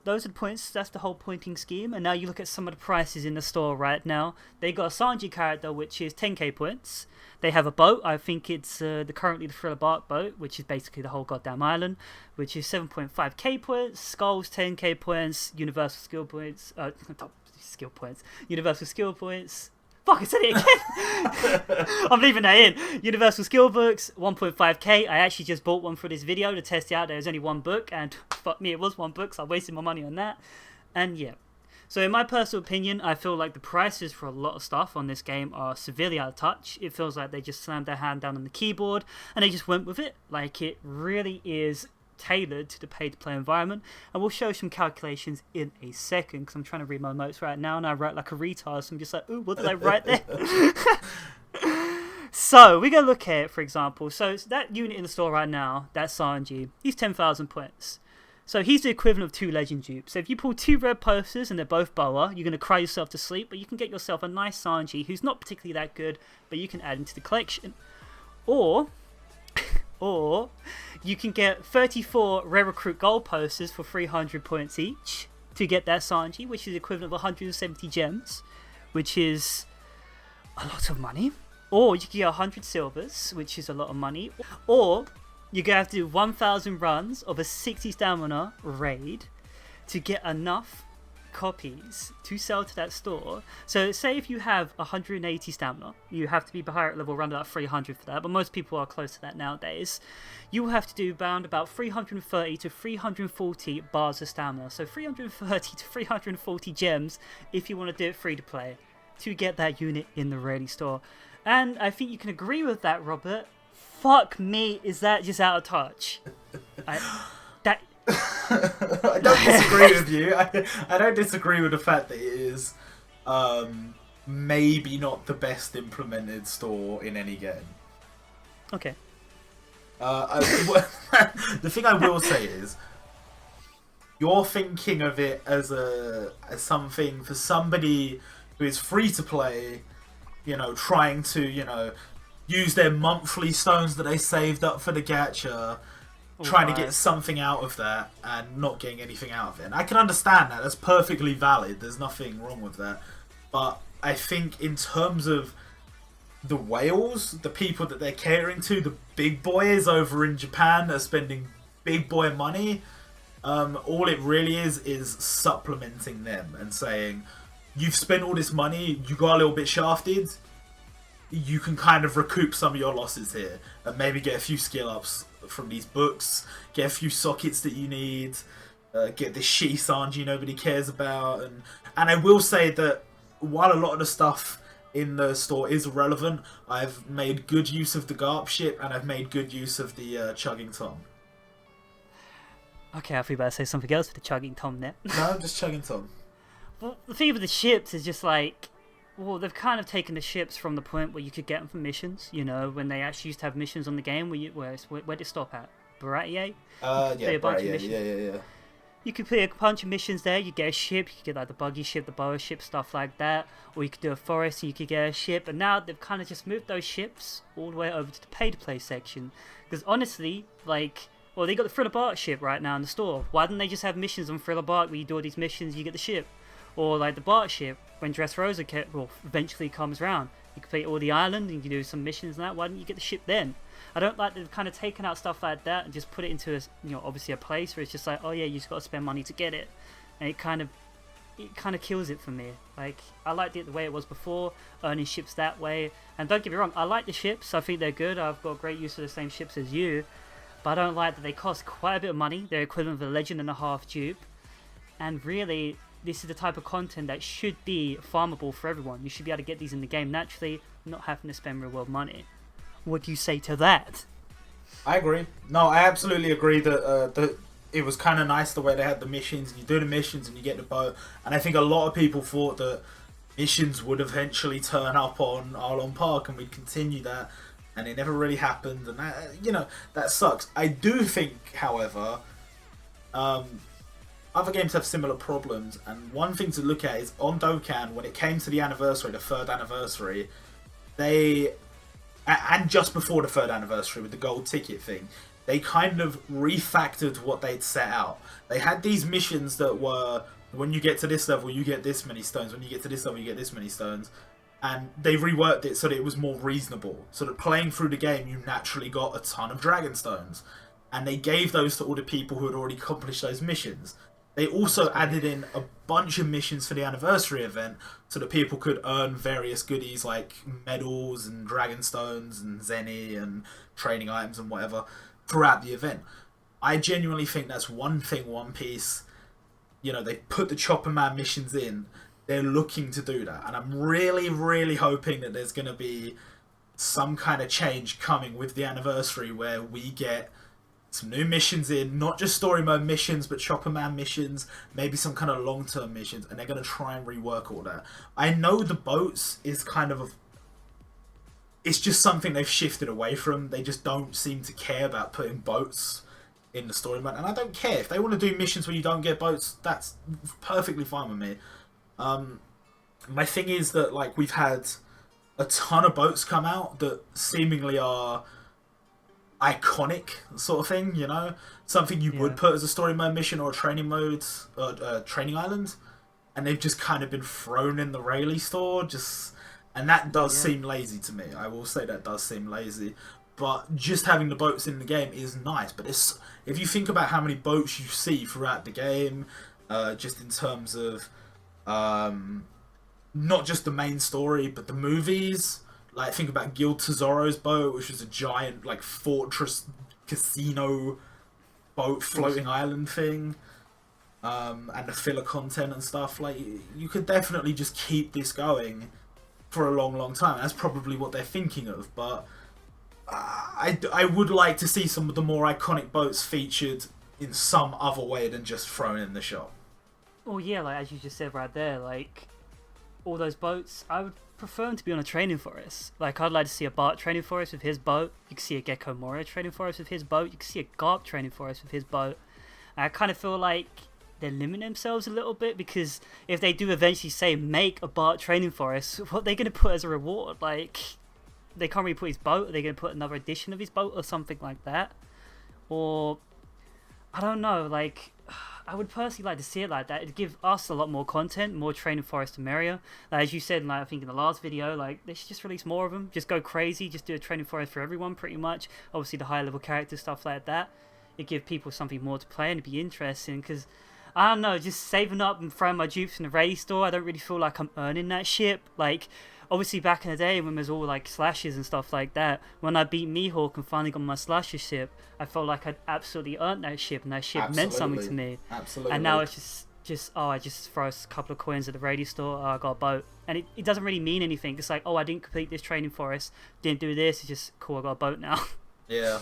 those are the points. That's the whole pointing scheme. And now you look at some of the prices in the store right now. They got a Sanji character, which is 10k points. They have a boat. I think it's currently the Thriller Bark boat, which is basically the whole goddamn island, which is 7.5k points. Skulls 10k points. Universal skill points. Universal skill points. Fuck, I said it again. I'm leaving that in. Universal skill books, 1.5k. I actually just bought one for this video to test it out. There was only one book, and fuck me, it was one book, so I wasted my money on that. And yeah. So in my personal opinion, I feel like the prices for a lot of stuff on this game are severely out of touch. It feels like they just slammed their hand down on the keyboard, and they just went with it. Like, it really is tailored to the pay-to-play environment, and we'll show some calculations in a second because I'm trying to read my notes right now and I write like a retard, so I'm just like, ooh, what did I write there? So we're gonna look at it, for example. So that unit in the store right now, that's Sanji, he's 10,000 points. So he's the equivalent of 2 Legend dupes. So if you pull 2 red posters and they're both boa, you're gonna cry yourself to sleep, but you can get yourself a nice Sanji who's not particularly that good, but you can add into the collection. Or you can get 34 Rare Recruit gold posters for 300 points each to get that Sanji, which is equivalent of 170 gems, which is a lot of money. Or you can get 100 silvers, which is a lot of money. Or you're going to have to do 1,000 runs of a 60 stamina raid to get enough copies to sell to that store. So say if you have 180 stamina, you have to be higher at level around about 300 for that, but most people are close to that nowadays. You will have to do around about 330 to 340 bars of stamina, so 330 to 340 gems if you want to do it free to play to get that unit in the Rayleigh store. And I think you can agree with that, Robert. Fuck me, is that just out of touch? I don't disagree with you. I don't disagree with the fact that it is maybe not the best implemented store in any game. Okay. The thing I will say is, you're thinking of it as something for somebody who is free to play, you know, trying to, you know, use their monthly stones that they saved up for the gacha, trying to get something out of that and not getting anything out of it. And I can understand that. That's perfectly valid. There's nothing wrong with that. But I think in terms of the whales, the people that they're catering to, the big boys over in Japan that are spending big boy money, all it really is supplementing them and saying, you've spent all this money, you got a little bit shafted, you can kind of recoup some of your losses here and maybe get a few skill ups from these books, get a few sockets that you need, get this shitty Sanji nobody cares about. And I will say that while a lot of the stuff in the store is relevant. I've made good use of the Garp ship, and I've made good use of the Chugging Tom. Okay, I thought you were about to say something else with the Chugging Tom there. No, I'm just Chugging Tom. Well, the thing with the ships is just like, well, they've kind of taken the ships from the point where you could get them for missions. You know, when they actually used to have missions on the game, where did it stop at? Baratier? Yeah, yeah. You could play a bunch of missions there. You get a ship. You could get like the buggy ship, the boa ship, stuff like that. Or you could do a forest and you could get a ship. And now they've kind of just moved those ships all the way over to the pay-to-play section. Because honestly, like, well, they got the Thriller Bark ship right now in the store. Why didn't they just have missions on Thriller Bark where you do all these missions, you get the ship? Or like the Bark ship, when Dressrosa eventually comes around, you can play all the island and you can do some missions and that. Why didn't you get the ship then? I don't like they've kind of taken out stuff like that and just put it into a, obviously a place where it's just like, oh yeah, you just got to spend money to get it, and it kind of kills it for me. Like, I liked it the way it was before, earning ships that way. And don't get me wrong, I like the ships. I think they're good. I've got great use of the same ships as you, but I don't like that they cost quite a bit of money. They're equivalent of a legend and a half dupe, and really, this is the type of content that should be farmable for everyone. You should be able to get these in the game naturally, not having to spend real world money. What do you say to that? I agree. No, I absolutely agree that it was kind of nice the way they had the missions. And you do the missions and you get the boat. And I think a lot of people thought that missions would eventually turn up on Arlon Park and we'd continue that. And it never really happened. And that, that sucks. I do think, however, other games have similar problems. And one thing to look at is on Dokkan, when it came to the anniversary, the 3rd anniversary, and just before the 3rd anniversary with the gold ticket thing, they kind of refactored what they'd set out. They had these missions that were, when you get to this level, you get this many stones. When you get to this level, you get this many stones. And they reworked it so that it was more reasonable. So that playing through the game, you naturally got a ton of dragon stones. And they gave those to all the people who had already accomplished those missions. They also added in a bunch of missions for the anniversary event so that people could earn various goodies like medals and dragon stones and zenny and training items and whatever throughout the event. I genuinely think that's one thing One Piece, they put the Chopper Man missions in. They're looking to do that. And I'm really, really hoping that there's going to be some kind of change coming with the anniversary where we get some new missions in, not just story mode missions, but Chopper Man missions, maybe some kind of long-term missions, and they're going to try and rework all that. I know the boats is kind of it's just something they've shifted away from. They just don't seem to care about putting boats in the story mode, and I don't care. If they want to do missions where you don't get boats, that's perfectly fine with me. My thing is that, like, we've had a ton of boats come out that seemingly are iconic sort of thing, something you would put as a story mode mission or a training mode, training island, and they've just kind of been thrown in the Rayleigh store, and that does seem lazy to me. I will say that does seem lazy, but just having the boats in the game is nice. But if you think about how many boats you see throughout the game, just in terms of not just the main story, but the movies. Like, think about Guild Tesoro's boat, which was a giant, like, fortress casino boat floating island thing, and the filler content and stuff. Like, you could definitely just keep this going for a long, long time. That's probably what they're thinking of, but I would like to see some of the more iconic boats featured in some other way than just thrown in the shop. Well, yeah, like, as you just said right there, like, all those boats, I would prefer them to be on a training forest. Like, I'd like to see a Bart training forest with his boat. You can see a Gecko Moria training forest with his boat. You can see a Garp training forest with his boat. And I kind of feel like they're limiting themselves a little bit, because if they do eventually say make a Bart training forest, what are they going to put as a reward? Like, they can't really put his boat. Are they going to put another edition of his boat or something like that? Or, I don't know, like, I would personally like to see it like that. It'd give us a lot more content, more training forest to Mario. Like, as you said, like, I think in the last video, like, they should just release more of them. Just go crazy. Just do a training forest for everyone, pretty much. Obviously, the higher level characters, stuff like that. It'd give people something more to play and it'd be interesting. Because, I don't know, just saving up and throwing my dupes in the Rayleigh store, I don't really feel like I'm earning that ship. Like, obviously back in the day when there's all like slashes and stuff like that, when I beat Mihawk and finally got my slasher ship, I felt like I'd absolutely earned that ship, and that ship meant something to me. Absolutely. And now it's just I just throw a couple of coins at the radio store, I got a boat. And it doesn't really mean anything. It's like, oh, I didn't complete this training forest, didn't do this, it's just, cool, I got a boat now. Yeah.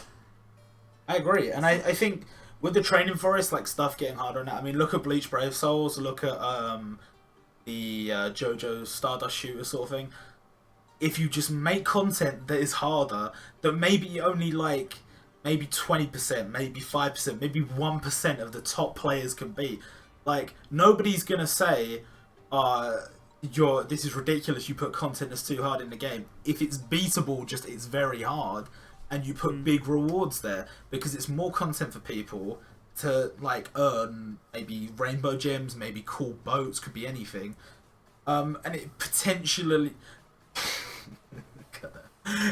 I agree. And I think with the training forest, like, stuff getting harder now, I mean, look at Bleach Brave Souls, look at the JoJo Stardust Shooter sort of thing. If you just make content that is harder, that maybe only, like, maybe 20%, maybe 5%, maybe 1% of the top players can beat. Like, nobody's gonna say, this is ridiculous, you put content that's too hard in the game. If it's beatable, just it's very hard, and you put big rewards there, because it's more content for people to, like, earn maybe rainbow gems, maybe cool boats, could be anything. And it potentially...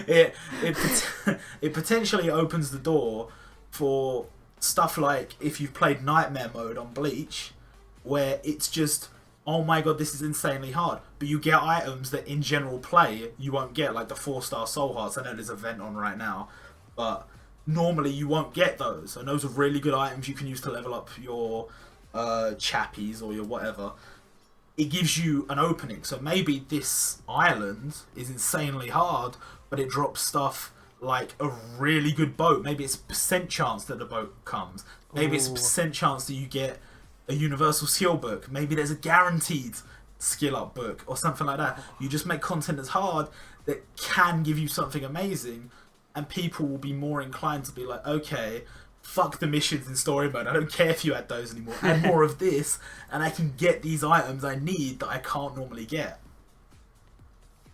it potentially opens the door for stuff like if you've played Nightmare Mode on Bleach, where it's just, oh my god, this is insanely hard, but you get items that in general play you won't get, like the 4-star soul hearts. I know there's an event on right now, but normally you won't get those, and those are really good items you can use to level up your chappies or your whatever. It gives you an opening. So maybe this island is insanely hard, but it drops stuff like a really good boat. Maybe it's a percent chance that the boat comes. Maybe it's a percent chance that you get a universal skill book. Maybe there's a guaranteed skill up book or something like that. You just make content that's hard that can give you something amazing, and people will be more inclined to be like, okay, fuck the missions in story mode, I don't care if you add those anymore, add more of this, and I can get these items I need that I can't normally get.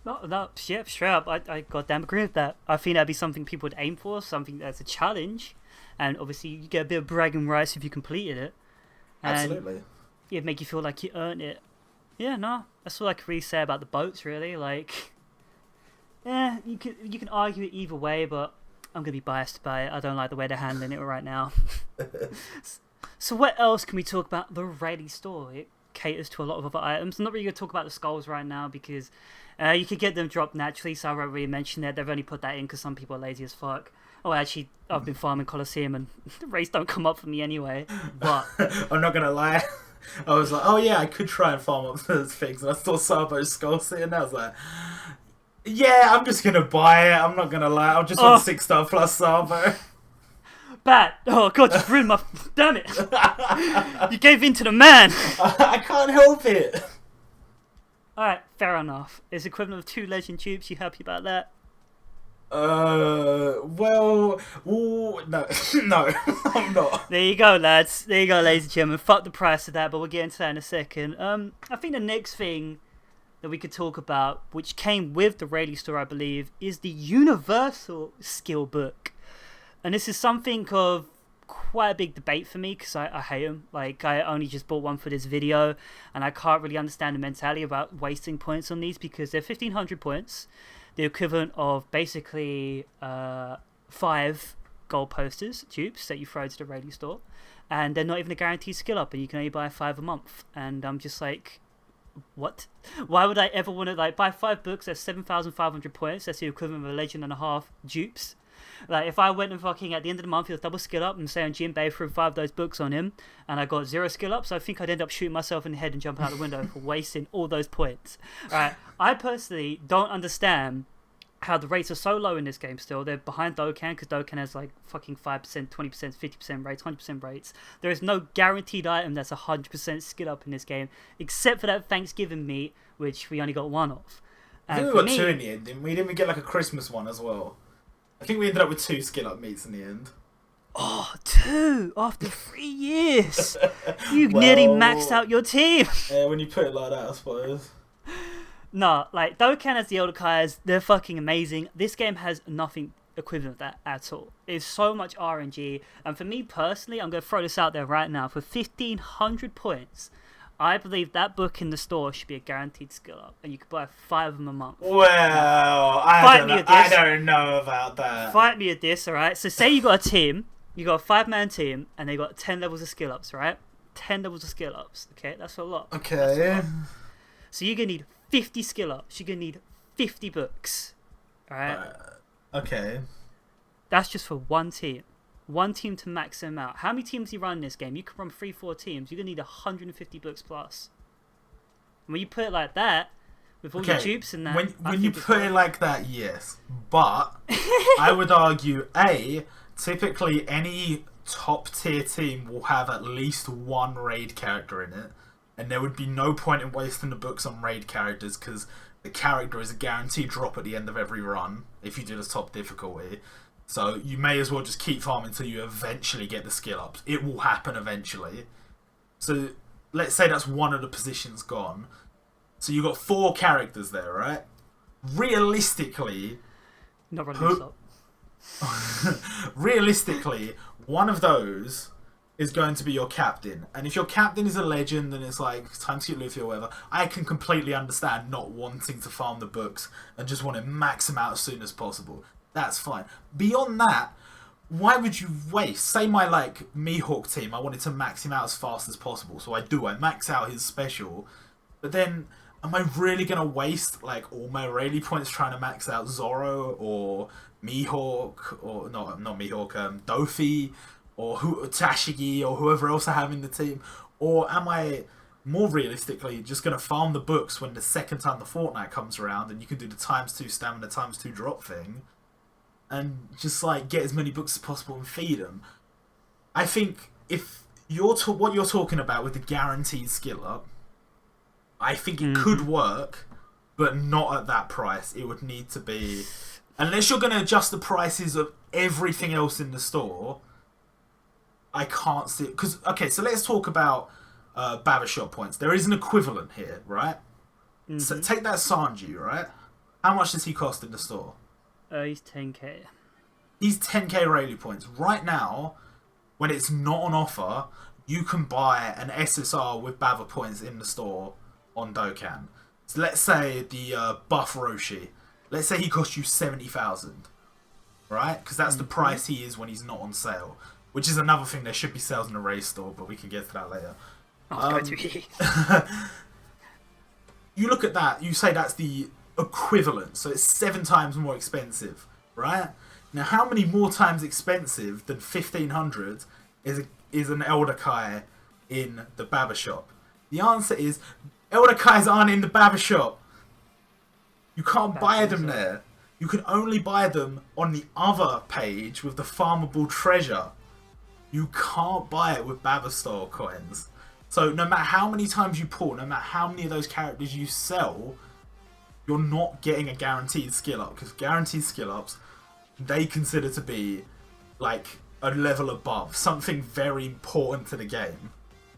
No, yeah, straight up, I goddamn agree with that. I think that'd be something people would aim for, something that's a challenge, and obviously you get a bit of bragging rights if you completed it. And absolutely. It'd make you feel like you earned it. Yeah, no, that's all I can really say about the boats, really. Like, yeah, you can argue it either way, but I'm gonna be biased by it. I don't like the way they're handling it right now. So what else can we talk about? The Ready store. It caters to a lot of other items. I'm not really gonna talk about the skulls right now because you could get them dropped naturally, so I won't really mention it. They've only put that in because some people are lazy as fuck. Oh, actually, I've been farming Colosseum and the race don't come up for me anyway. But I'm not gonna lie, I was like, oh yeah, I could try and farm up those things, and I saw Sarbo's skull sitting there. I was like, yeah, I'm just gonna buy it. I'm not gonna lie. I'm just on 6-star plus Sarbo. Bad. Oh god, you ruined my. Damn it! You gave in to the man. I can't help it. All right, fair enough. It's equivalent of 2 legend tubes. You happy about that? Well, no, no, I'm not. There you go, lads. There you go, ladies and gentlemen. Fuck the price of that, but we'll get into that in a second. I think the next thing that we could talk about, which came with the Rayleigh store, I believe, is the Universal Skill Book. And this is something of quite a big debate for me because I hate them. Like, I only just bought one for this video, and I can't really understand the mentality about wasting points on these because they're 1,500 points. The equivalent of basically 5 gold posters, dupes, that you throw to the Rayleigh store. And they're not even a guaranteed skill up, and you can only buy 5 a month. And I'm just like, what? Why would I ever want to like buy 5 books? That's 7,500 points. That's the equivalent of a legend and a half dupes. Like, if I went and fucking at the end of the month, he was double skill up and say on Jinbei threw 5 of those books on him, and I got 0 skill ups, I think I'd end up shooting myself in the head and jumping out the window for wasting all those points. Alright, I personally don't understand how the rates are so low in this game still. They're behind Dokkan because Dokkan has like fucking 5%, 20%, 50% rates, 100% rates. There is no guaranteed item that's 100% skill up in this game, except for that Thanksgiving meat, which we only got 1 of. I think we got 2 in the end, didn't we? Didn't we get like a Christmas one as well? I think we ended up with 2 skill up meats in the end. Oh, 2 after 3 years. You nearly maxed out your team. Yeah, when you put it like that, I suppose. No, like, Dokkan has the Elder Kai's, they're fucking amazing. This game has nothing equivalent of that at all. It's so much RNG, and for me personally, I'm going to throw this out there right now, for 1,500 points, I believe that book in the store should be a guaranteed skill up, and you could buy 5 of them a month. Well, I don't know about that. Fight me at this, alright? So say you got a team, you got a 5-man team, and they got 10 levels of skill ups, right? 10 levels of skill ups, okay? That's a lot. Okay. So you're going to need 50 skill ups. You're going to need 50 books. Alright? Okay. That's just for one team. one team to max them out. How many teams do you run in this game? You can run 3-4 teams. You're gonna need 150 books plus. And when you put it like that, with all your dupes in that, when you put it like that, yes. But I would argue, typically any top tier team will have at least one raid character in it, and there would be no point in wasting the books on raid characters because the character is a guaranteed drop at the end of every run if you do the top difficulty. So you may as well just keep farming until you eventually get the skill ups. It will happen eventually. So let's say that's one of the positions gone. So you've got 4 characters there, right? Realistically, not running up. Realistically, one of those is going to be your captain. And if your captain is a legend and it's like time to get Luffy or whatever, I can completely understand not wanting to farm the books and just want to max them out as soon as possible. That's fine. Beyond that, why would you waste? Say my like Mihawk team, I wanted to max him out as fast as possible. So I max out his special. But then, am I really going to waste like all my Rayleigh points trying to max out Zoro or Mihawk or not Mihawk, Dofi or Tashigi or whoever else I have in the team? Or am I more realistically just going to farm the books when the second time the fortnight comes around and you can do the ×2 stamina ×2 drop thing and just like get as many books as possible and feed them? I think if what you're talking about with the guaranteed skill up, I think it could work, but not at that price. It would need to be, unless you're going to adjust the prices of everything else in the store. I can't see it. Because, okay, so let's talk about Barbershop points. There is an equivalent here, right? So take that Sanji, right? How much does he cost in the store? He's 10k. He's 10k Rayleigh points. Right now, when it's not on offer, you can buy an SSR with Bava points in the store on Dokkan. So let's say the buff Roshi. Let's say he costs you 70,000, right? Because that's the price he is when he's not on sale. Which is another thing. There should be sales in the race store, but we can get to that later. You look at that. You say that's the equivalent, so it's 7 times more expensive, right? Now, how many more times expensive than 1,500 is an Elder Kai in the Barbershop? The answer is Elder Kais aren't in the Barbershop. You can't buy them there. You can only buy them on the other page with the farmable treasure. You can't buy it with Babastore coins. So no matter how many times you pull, no matter how many of those characters you sell, you're not getting a guaranteed skill up. Because guaranteed skill ups, they consider to be like a level above. Something very important to the game.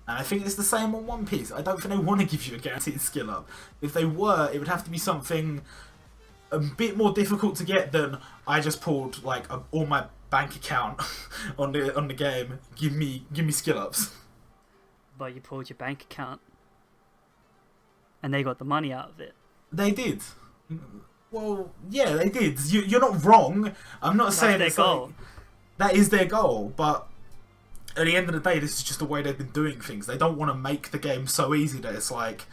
And I think it's the same on One Piece. I don't think they want to give you a guaranteed skill up. If they were, it would have to be something a bit more difficult to get than I just pulled like all my bank account on the game. Give me skill ups. But you pulled your bank account, and they got the money out of it. They did. Well, yeah, they did. You're not wrong. I'm not saying their goal. Like, that is their goal, but at the end of the day, this is just the way they've been doing things. They don't want to make the game so easy that it's like,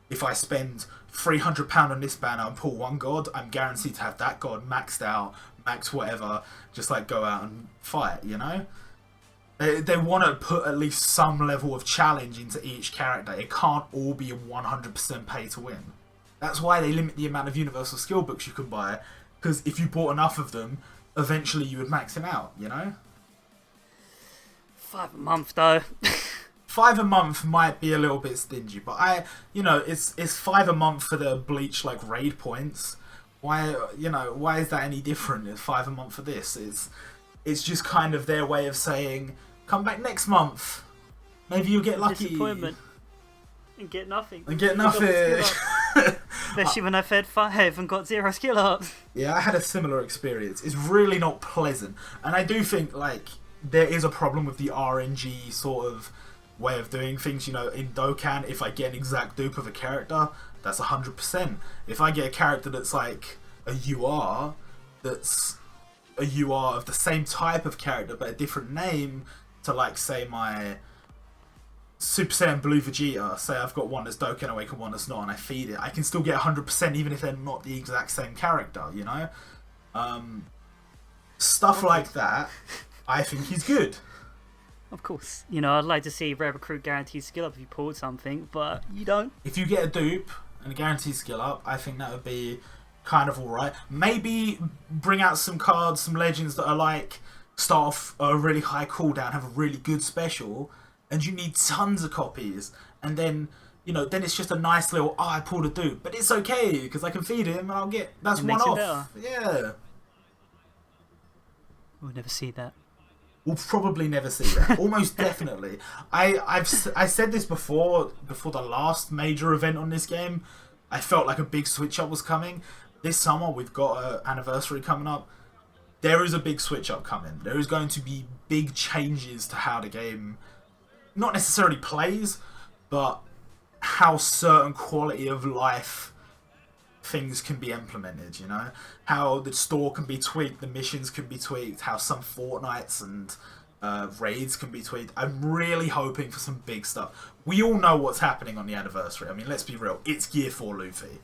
if I spend £300 on this banner and pull one god, I'm guaranteed to have that god maxed out, max whatever, just like go out and fight, you know? They want to put at least some level of challenge into each character. It can't all be a 100% pay to win. That's why they limit the amount of universal skill books you can buy, because if you bought enough of them, eventually you would max them out, you know? 5 a month though. 5 a month might be a little bit stingy, but it's 5 a month for the Bleach like raid points. Why is that any different? It's 5 a month for this. It's just kind of their way of saying, come back next month. Maybe you'll get lucky. Disappointment. And get nothing. Especially when I fed 5 and got 0 skill ups. Yeah, I had a similar experience. It's really not pleasant. And I do think like there is a problem with the RNG sort of way of doing things. You know, in Dokkan, if I get an exact dupe of a character, that's 100%. If I get a character that's like a UR, that's a UR of the same type of character but a different name to, like, say my Super Saiyan Blue Vegeta, say I've got one that's Dokkan Awake and one that's not, and I feed it, I can still get 100% even if they're not the exact same character, you know? Stuff like that. I think he's good. Of course. You know, I'd like to see Rare Recruit guaranteed skill up if you pulled something, but you don't. If you get a dupe and a guaranteed skill up, I think that would be kind of alright. Maybe bring out some cards, some legends that are like, start off a really high cooldown, have a really good special, and you need tons of copies. And then, you know, then it's just a nice little, I pulled a dupe. But it's okay, because I can feed him and I'll get, that's one off. Yeah. We'll never see that. We'll probably never see that. Almost definitely. I said this before the last major event on this game. I felt like a big switch up was coming. This summer we've got an anniversary coming up. There is a big switch up coming. There is going to be big changes to how the game not necessarily plays, but how certain quality of life things can be implemented, you know? How the store can be tweaked, the missions can be tweaked, how some fortnights and raids can be tweaked. I'm really hoping for some big stuff. We all know what's happening on the anniversary. I mean, let's be real. It's Gear 4 Luffy.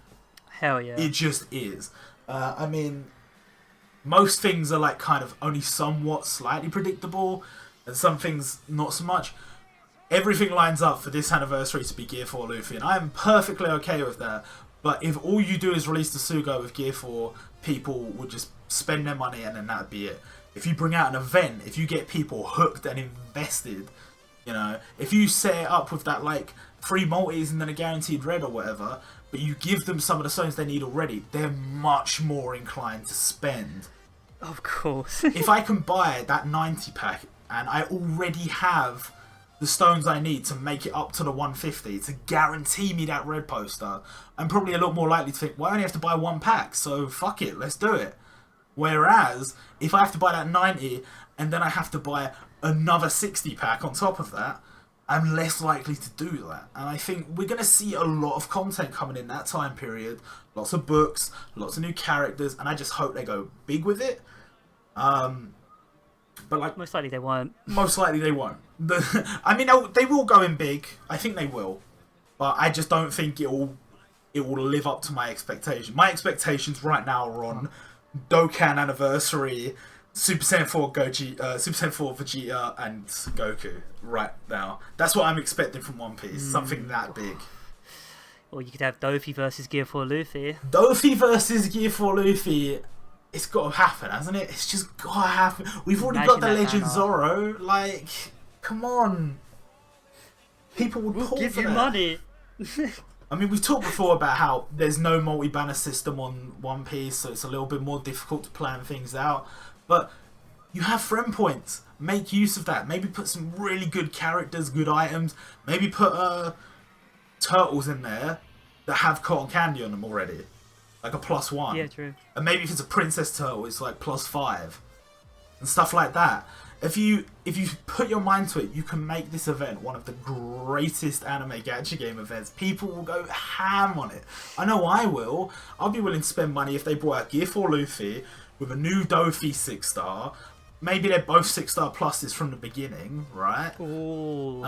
Hell yeah. It just is. I mean, most things are like kind of only somewhat slightly predictable, and some things not so much. Everything lines up for this anniversary to be Gear 4 Luffy, and I am perfectly okay with that. But if all you do is release the Sugo with Gear 4, people would just spend their money and then that'd be it. If you bring out an event, if you get people hooked and invested, you know, if you set it up with that like 3 multis and then a guaranteed red or whatever, but you give them some of the stones they need already, they're much more inclined to spend. Of course. If I can buy that 90 pack and I already have the stones I need to make it up to the 150 to guarantee me that red poster, I'm probably a lot more likely to think, well, I only have to buy 1 pack, so fuck it, let's do it. Whereas, if I have to buy that 90 and then I have to buy another 60 pack on top of that, I'm less likely to do that. And I think we're going to see a lot of content coming in that time period. Lots of books, lots of new characters, and I just hope they go big with it. But like, most likely they won't. Most likely they won't. I mean, they will go in big. I think they will. But I just don't think it will live up to my expectations. My expectations right now are on Dokkan Anniversary, Super Saiyan 4 Super Saiyan 4 Vegeta, and Goku right now. That's what I'm expecting from One Piece. Something that big. Or you could have Dofi versus Gear 4 Luffy. Dofi versus Gear 4 Luffy. It's got to happen, hasn't it? It's just got to happen. We've already got the Legend Zoro. Like, come on. People would pull give for you that. money. I mean, we've talked before about how there's no multi-banner system on One Piece, so it's a little bit more difficult to plan things out. But you have friend points. Make use of that. Maybe put some really good characters, good items. Maybe put turtles in there that have cotton candy on them already. Like a +1. Yeah, true. And maybe if it's a princess turtle, it's like +5. And stuff like that. If you put your mind to it, you can make this event one of the greatest anime gacha game events. People will go ham on it. I know I will. I'll be willing to spend money if they brought out Gear 4 Luffy with a new Dofi 6-star. Maybe they're both 6-star pluses from the beginning, right? Ooh.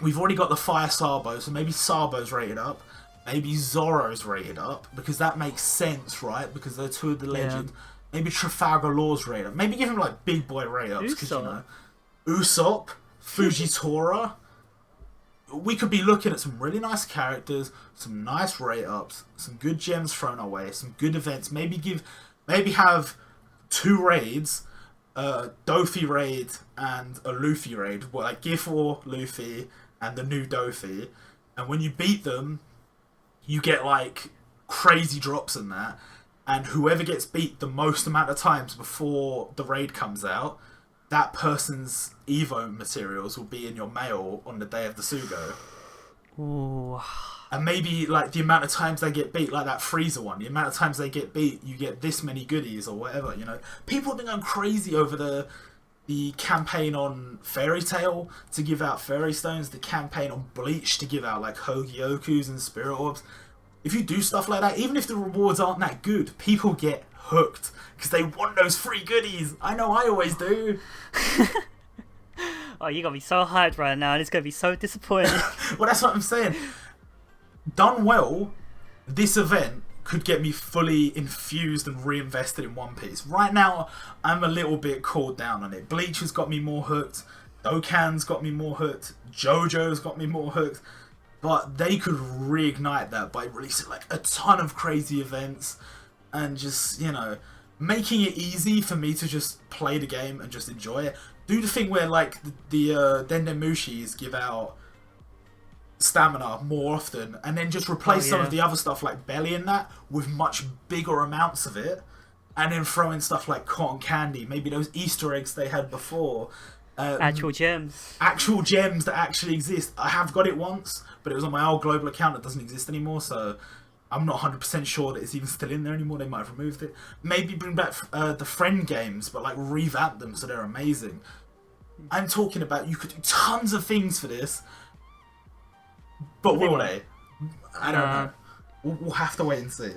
We've already got the Fire Sabo, so maybe Sabo's rated up. Maybe Zoro's rated up, because that makes sense, right? Because they're 2 of the legend. Yeah. Maybe Trafalgar Law's rated up. Maybe give him like big boy rate ups, because you know, Usopp, Fujitora. We could be looking at some really nice characters, some nice rate ups, some good gems thrown away, some good events. Maybe have 2 raids, a Dofi raid and a Luffy raid, like Gear 4 Luffy and the new Dofi, and when you beat them, you get like crazy drops in that, and whoever gets beat the most amount of times before the raid comes out, that person's Evo materials will be in your mail on the day of the Sugo. Ooh. And maybe like the amount of times they get beat, like that Freezer one, the amount of times they get beat, you get this many goodies or whatever, you know. People have been going crazy over the campaign on Fairy Tail to give out fairy stones, the campaign on Bleach to give out like Hogyokus and Spirit Orbs. If you do stuff like that, even if the rewards aren't that good, people get hooked because they want those free goodies. I know I always do. Oh, you got me so hyped right now, and it's going to be so disappointing. Well, that's what I'm saying. Done well, this event could get me fully infused and reinvested in One Piece. Right now, I'm a little bit cooled down on it. Bleach has got me more hooked. Dokkan's got me more hooked. JoJo's got me more hooked. But they could reignite that by releasing like a ton of crazy events and just, you know, making it easy for me to just play the game and just enjoy it. Do the thing where like the Dendemushis give out stamina more often, and then just replace some of the other stuff like belly and that with much bigger amounts of it, and then throw in stuff like cotton candy, maybe those Easter eggs they had before. Actual gems. Actual gems that actually exist. I have got it once, but it was on my old global account that doesn't exist anymore, so I'm not 100% sure that it's even still in there anymore. They might have removed it. Maybe bring back the friend games, but like revamp them so they're amazing. I'm talking about you could do tons of things for this, but will they? I don't know. We'll have to wait and see.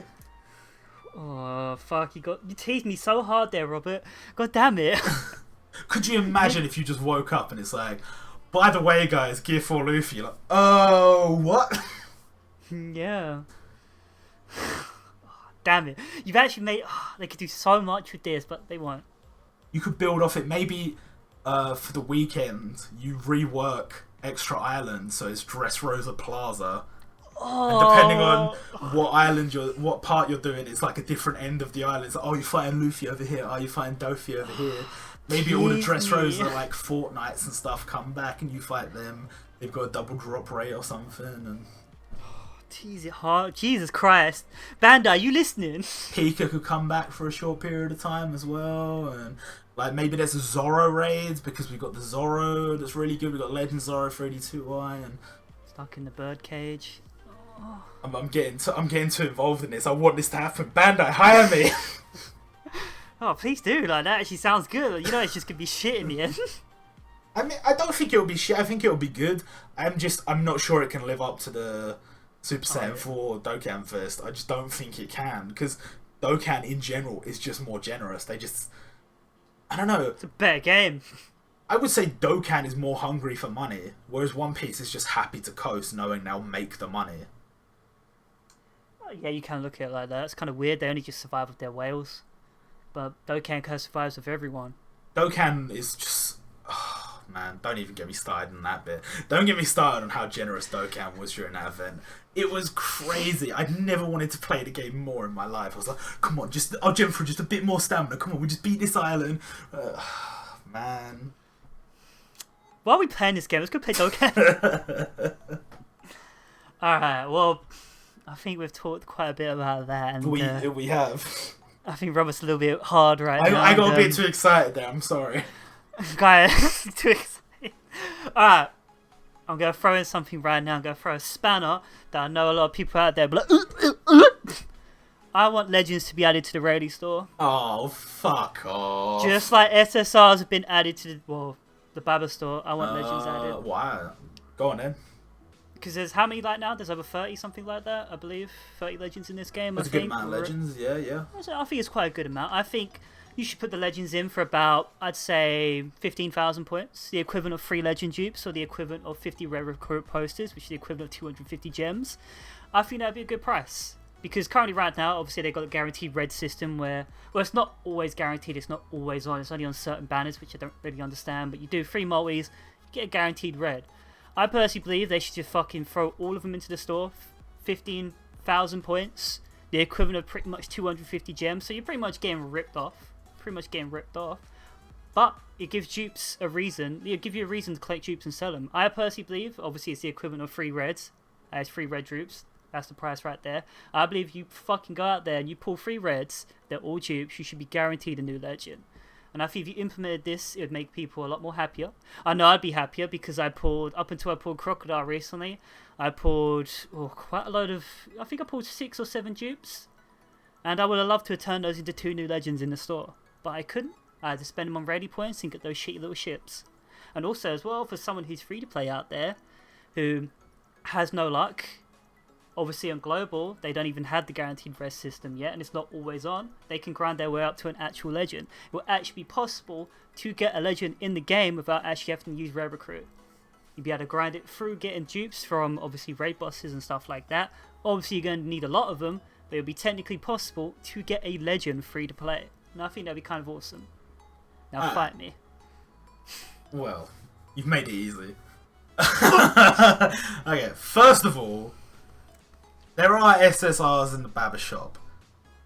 Oh fuck! You teased me so hard there, Robert. God damn it! Could you imagine if you just woke up and it's like, by the way, guys, Gear 4 Luffy. You're like, oh, what? Yeah. Damn it! You've actually made. They could do so much with this, but they won't. You could build off it. Maybe for the weekend, you rework Extra Island so it's Dressrosa Plaza. And depending on what part you're doing, it's like a different end of the island. It's like, oh, you're fighting Luffy over here. Oh, you're fighting Dofi over here. Maybe all the Dressrosa like Fortnights and stuff come back and you fight them. They've got a double drop rate or something. And Jesus Christ, Bandai, you listening? Pika could come back for a short period of time as well, and like maybe there's a Zoro raids because we've got the Zoro that's really good. We've got Legend Zoro for 82i and stuck in the birdcage. I'm getting too involved in this. I want this to happen. Bandai, hire me. Oh, please do. Like, that actually sounds good. You know, it's just gonna be shit in the end. I mean, I don't think it'll be shit. I think it'll be good. I'm not sure it can live up to the Super Saiyan 4 Dokkan Fest. I just don't think it can, because Dokkan in general is just more generous. I don't know. It's a better game. I would say Dokkan is more hungry for money, whereas One Piece is just happy to coast knowing they'll make the money. Yeah, you can look at it like that. It's kind of weird. They only just survive with their whales. But Dokkan kind of survives with everyone. Dokkan is just... Oh, man, don't even get me started on that bit. Don't get me started on how generous Dokkan was during that event. It was crazy. I'd never wanted to play the game more in my life. I was like, come on, I'll jump for just a bit more stamina. Come on, we just beat this island. Man. Why are we playing this game? Let's go play Dokkan. Alright, well, I think we've talked quite a bit about that. And we have. I think Robert's a little bit hard now. I got a bit too excited there, I'm sorry. Guys, too excited. Alright, I'm going to throw in something right now. I'm going to throw a spanner that I know a lot of people out there but like, I want Legends to be added to the Rarely store. Oh, fuck off. Just like SSRs have been added to the Baba store, I want Legends added. Why? Go on then. Because there's how many like now? There's over 30, something like that, I believe. 30 Legends in this game, That's a good amount of Legends, yeah. I think it's quite a good amount. I think you should put the Legends in for about, I'd say, 15,000 points. The equivalent of 3 Legend dupes, or the equivalent of 50 Rare Recruit posters, which is the equivalent of 250 gems. I think that'd be a good price. Because currently right now, obviously they've got a guaranteed red system where, well, it's not always guaranteed, it's not always on, it's only on certain banners, which I don't really understand, but you do 3 multis, you get a guaranteed red. I personally believe they should just fucking throw all of them into the store, 15,000 points, the equivalent of pretty much 250 gems, so you're pretty much getting ripped off. But it gives dupes a reason, it'll give you a reason to collect dupes and sell them. I personally believe, obviously it's the equivalent of 3 reds, it's 3 red dupes. That's the price right there. I believe you fucking go out there and you pull 3 reds, they're all dupes, you should be guaranteed a new legend. And I think if you implemented this, it would make people a lot more happier. I know I'd be happier because up until I pulled Crocodile recently, I pulled quite a load of, I think I pulled 6 or 7 dupes. And I would have loved to have turned those into 2 new legends in the store. But I couldn't. I had to spend them on ready points and get those shitty little ships. And also as well, for someone who's free to play out there, who has no luck, obviously on Global, they don't even have the guaranteed rest system yet, and it's not always on. They can grind their way up to an actual legend. It will actually be possible to get a legend in the game without actually having to use Rare Recruit. You'll be able to grind it through getting dupes from, obviously, raid bosses and stuff like that. Obviously, you're going to need a lot of them, it would be technically possible to get a legend free to play. And I think that'd be kind of awesome. Now fight me. Well, you've made it easy. Okay, first of all, there are SSRs in the Baba shop.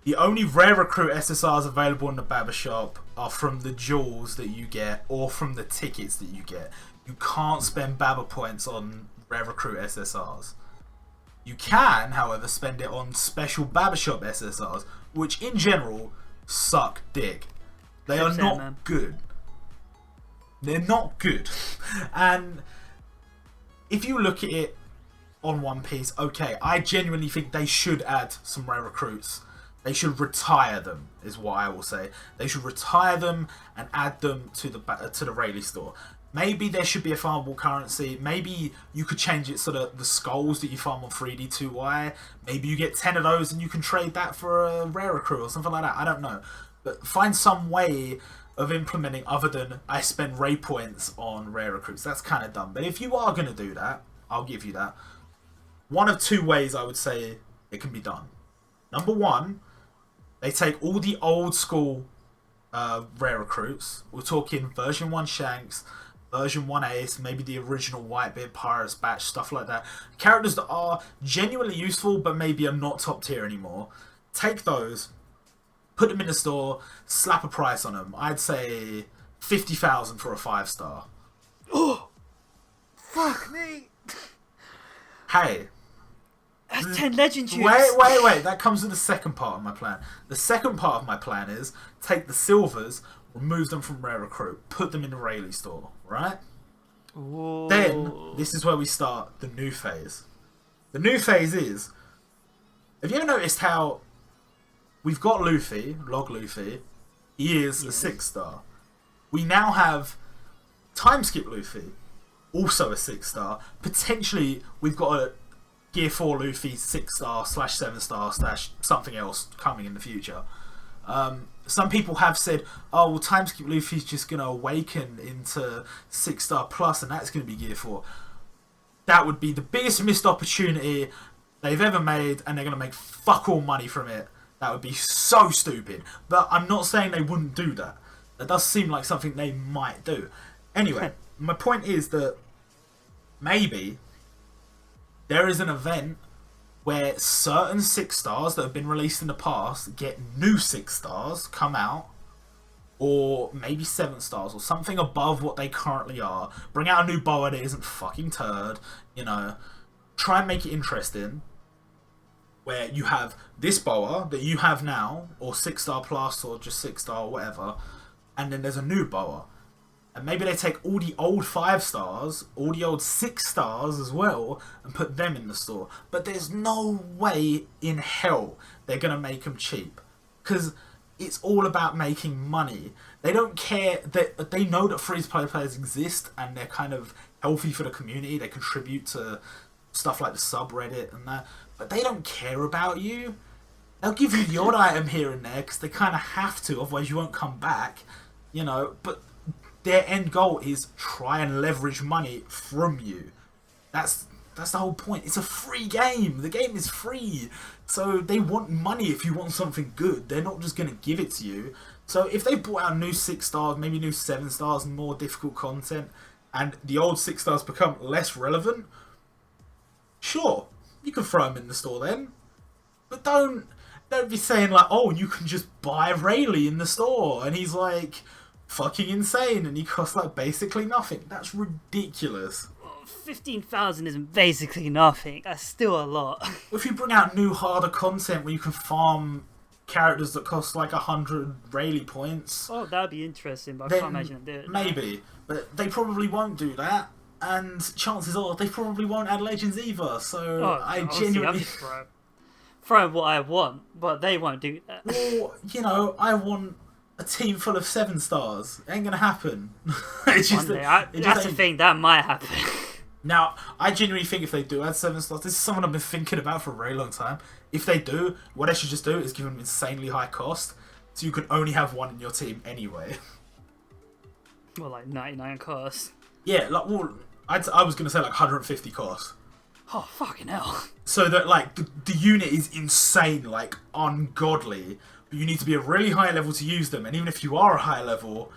The only rare recruit SSRs available in the Baba shop are from the jewels that you get or from the tickets that you get. You can't spend Baba points on rare recruit SSRs. You can, however, spend it on special Baba shop SSRs, which in general suck dick. They are not good. They're not good. And if you look at it on One Piece, okay, I genuinely think they should add some rare recruits. They should retire them, is what I will say. They should retire them and add them to the Rayleigh store. Maybe there should be a farmable currency. Maybe you could change it so that the skulls that you farm on 3D2Y, maybe you get 10 of those and you can trade that for a rare recruit or something like that. I don't know. But find some way of implementing other than I spend Ray points on rare recruits. That's kind of dumb. But if you are going to do that, I'll give you that. One of two ways I would say it can be done. Number one, they take all the old school rare recruits. We're talking version 1 Shanks, version 1 Ace, maybe the original Whitebeard Pirates batch, stuff like that. Characters that are genuinely useful but maybe are not top tier anymore. Take those, put them in the store, slap a price on them. I'd say 50,000 for a 5-star. Oh, fuck me. Hey. That's 10 legend juice. Wait. That comes with the second part of my plan. The second part of my plan is take the silvers, remove them from rare recruit, put them in the Rayleigh store, right? Ooh. Then, this is where we start the new phase. The new phase is, have you ever noticed how we've got Luffy, Log Luffy, he is a 6-star. We now have Timeskip Luffy, also a 6-star. Potentially, we've got a Gear 4 Luffy 6-star / 7-star / something else coming in the future. Some people have said, oh, well, Timeskip Luffy's just going to awaken into 6-star plus and that's going to be Gear 4. That would be the biggest missed opportunity they've ever made and they're going to make fuck all money from it. That would be so stupid. But I'm not saying they wouldn't do that. That does seem like something they might do. Anyway, my point is that maybe there is an event where certain 6-stars that have been released in the past get new 6-stars, come out, or maybe 7-stars, or something above what they currently are. Bring out a new boa that isn't fucking turd, you know. Try and make it interesting, where you have this boa that you have now, or 6-star plus, or just 6-star, or whatever, and then there's a new boa. And maybe they take all the old 5-stars, all the old 6-stars as well, and put them in the store. But there's no way in hell they're going to make them cheap. Because it's all about making money. They don't care. They know that free-to-play players exist, and they're kind of healthy for the community. They contribute to stuff like the subreddit and that. But they don't care about you. They'll give you the odd item here and there, because they kind of have to, otherwise you won't come back. You know, but their end goal is try and leverage money from you. That's the whole point. It's a free game. The game is free. So they want money if you want something good. They're not just going to give it to you. So if they brought out new 6-stars, maybe new 7-stars and more difficult content, and the old 6-stars become less relevant, sure, you can throw them in the store then. But don't be saying like, oh, you can just buy Rayleigh in the store. And he's like fucking insane and he costs like basically nothing. That's ridiculous. 15,000 isn't basically nothing. That's still a lot. If you bring out new harder content where you can farm characters that cost like 100 Rayleigh points, oh, that'd be interesting, but I can't imagine them doing it. Maybe, but they probably won't do that, and chances are they probably won't add legends either. So I genuinely throw what I want, but they won't do that. Well, you know, I want a team full of 7-stars. It ain't gonna happen. That's the thing, that might happen. Now, I genuinely think if they do add 7-stars, this is something I've been thinking about for a very long time. If they do, what they should just do is give them insanely high cost, so you can only have one in your team anyway. Well, like 99 cost. Yeah, like, well, I was gonna say like 150 cost. Oh, fucking hell. So that, like, the unit is insane, like, ungodly. But you need to be a really high level to use them. And even if you are a high level,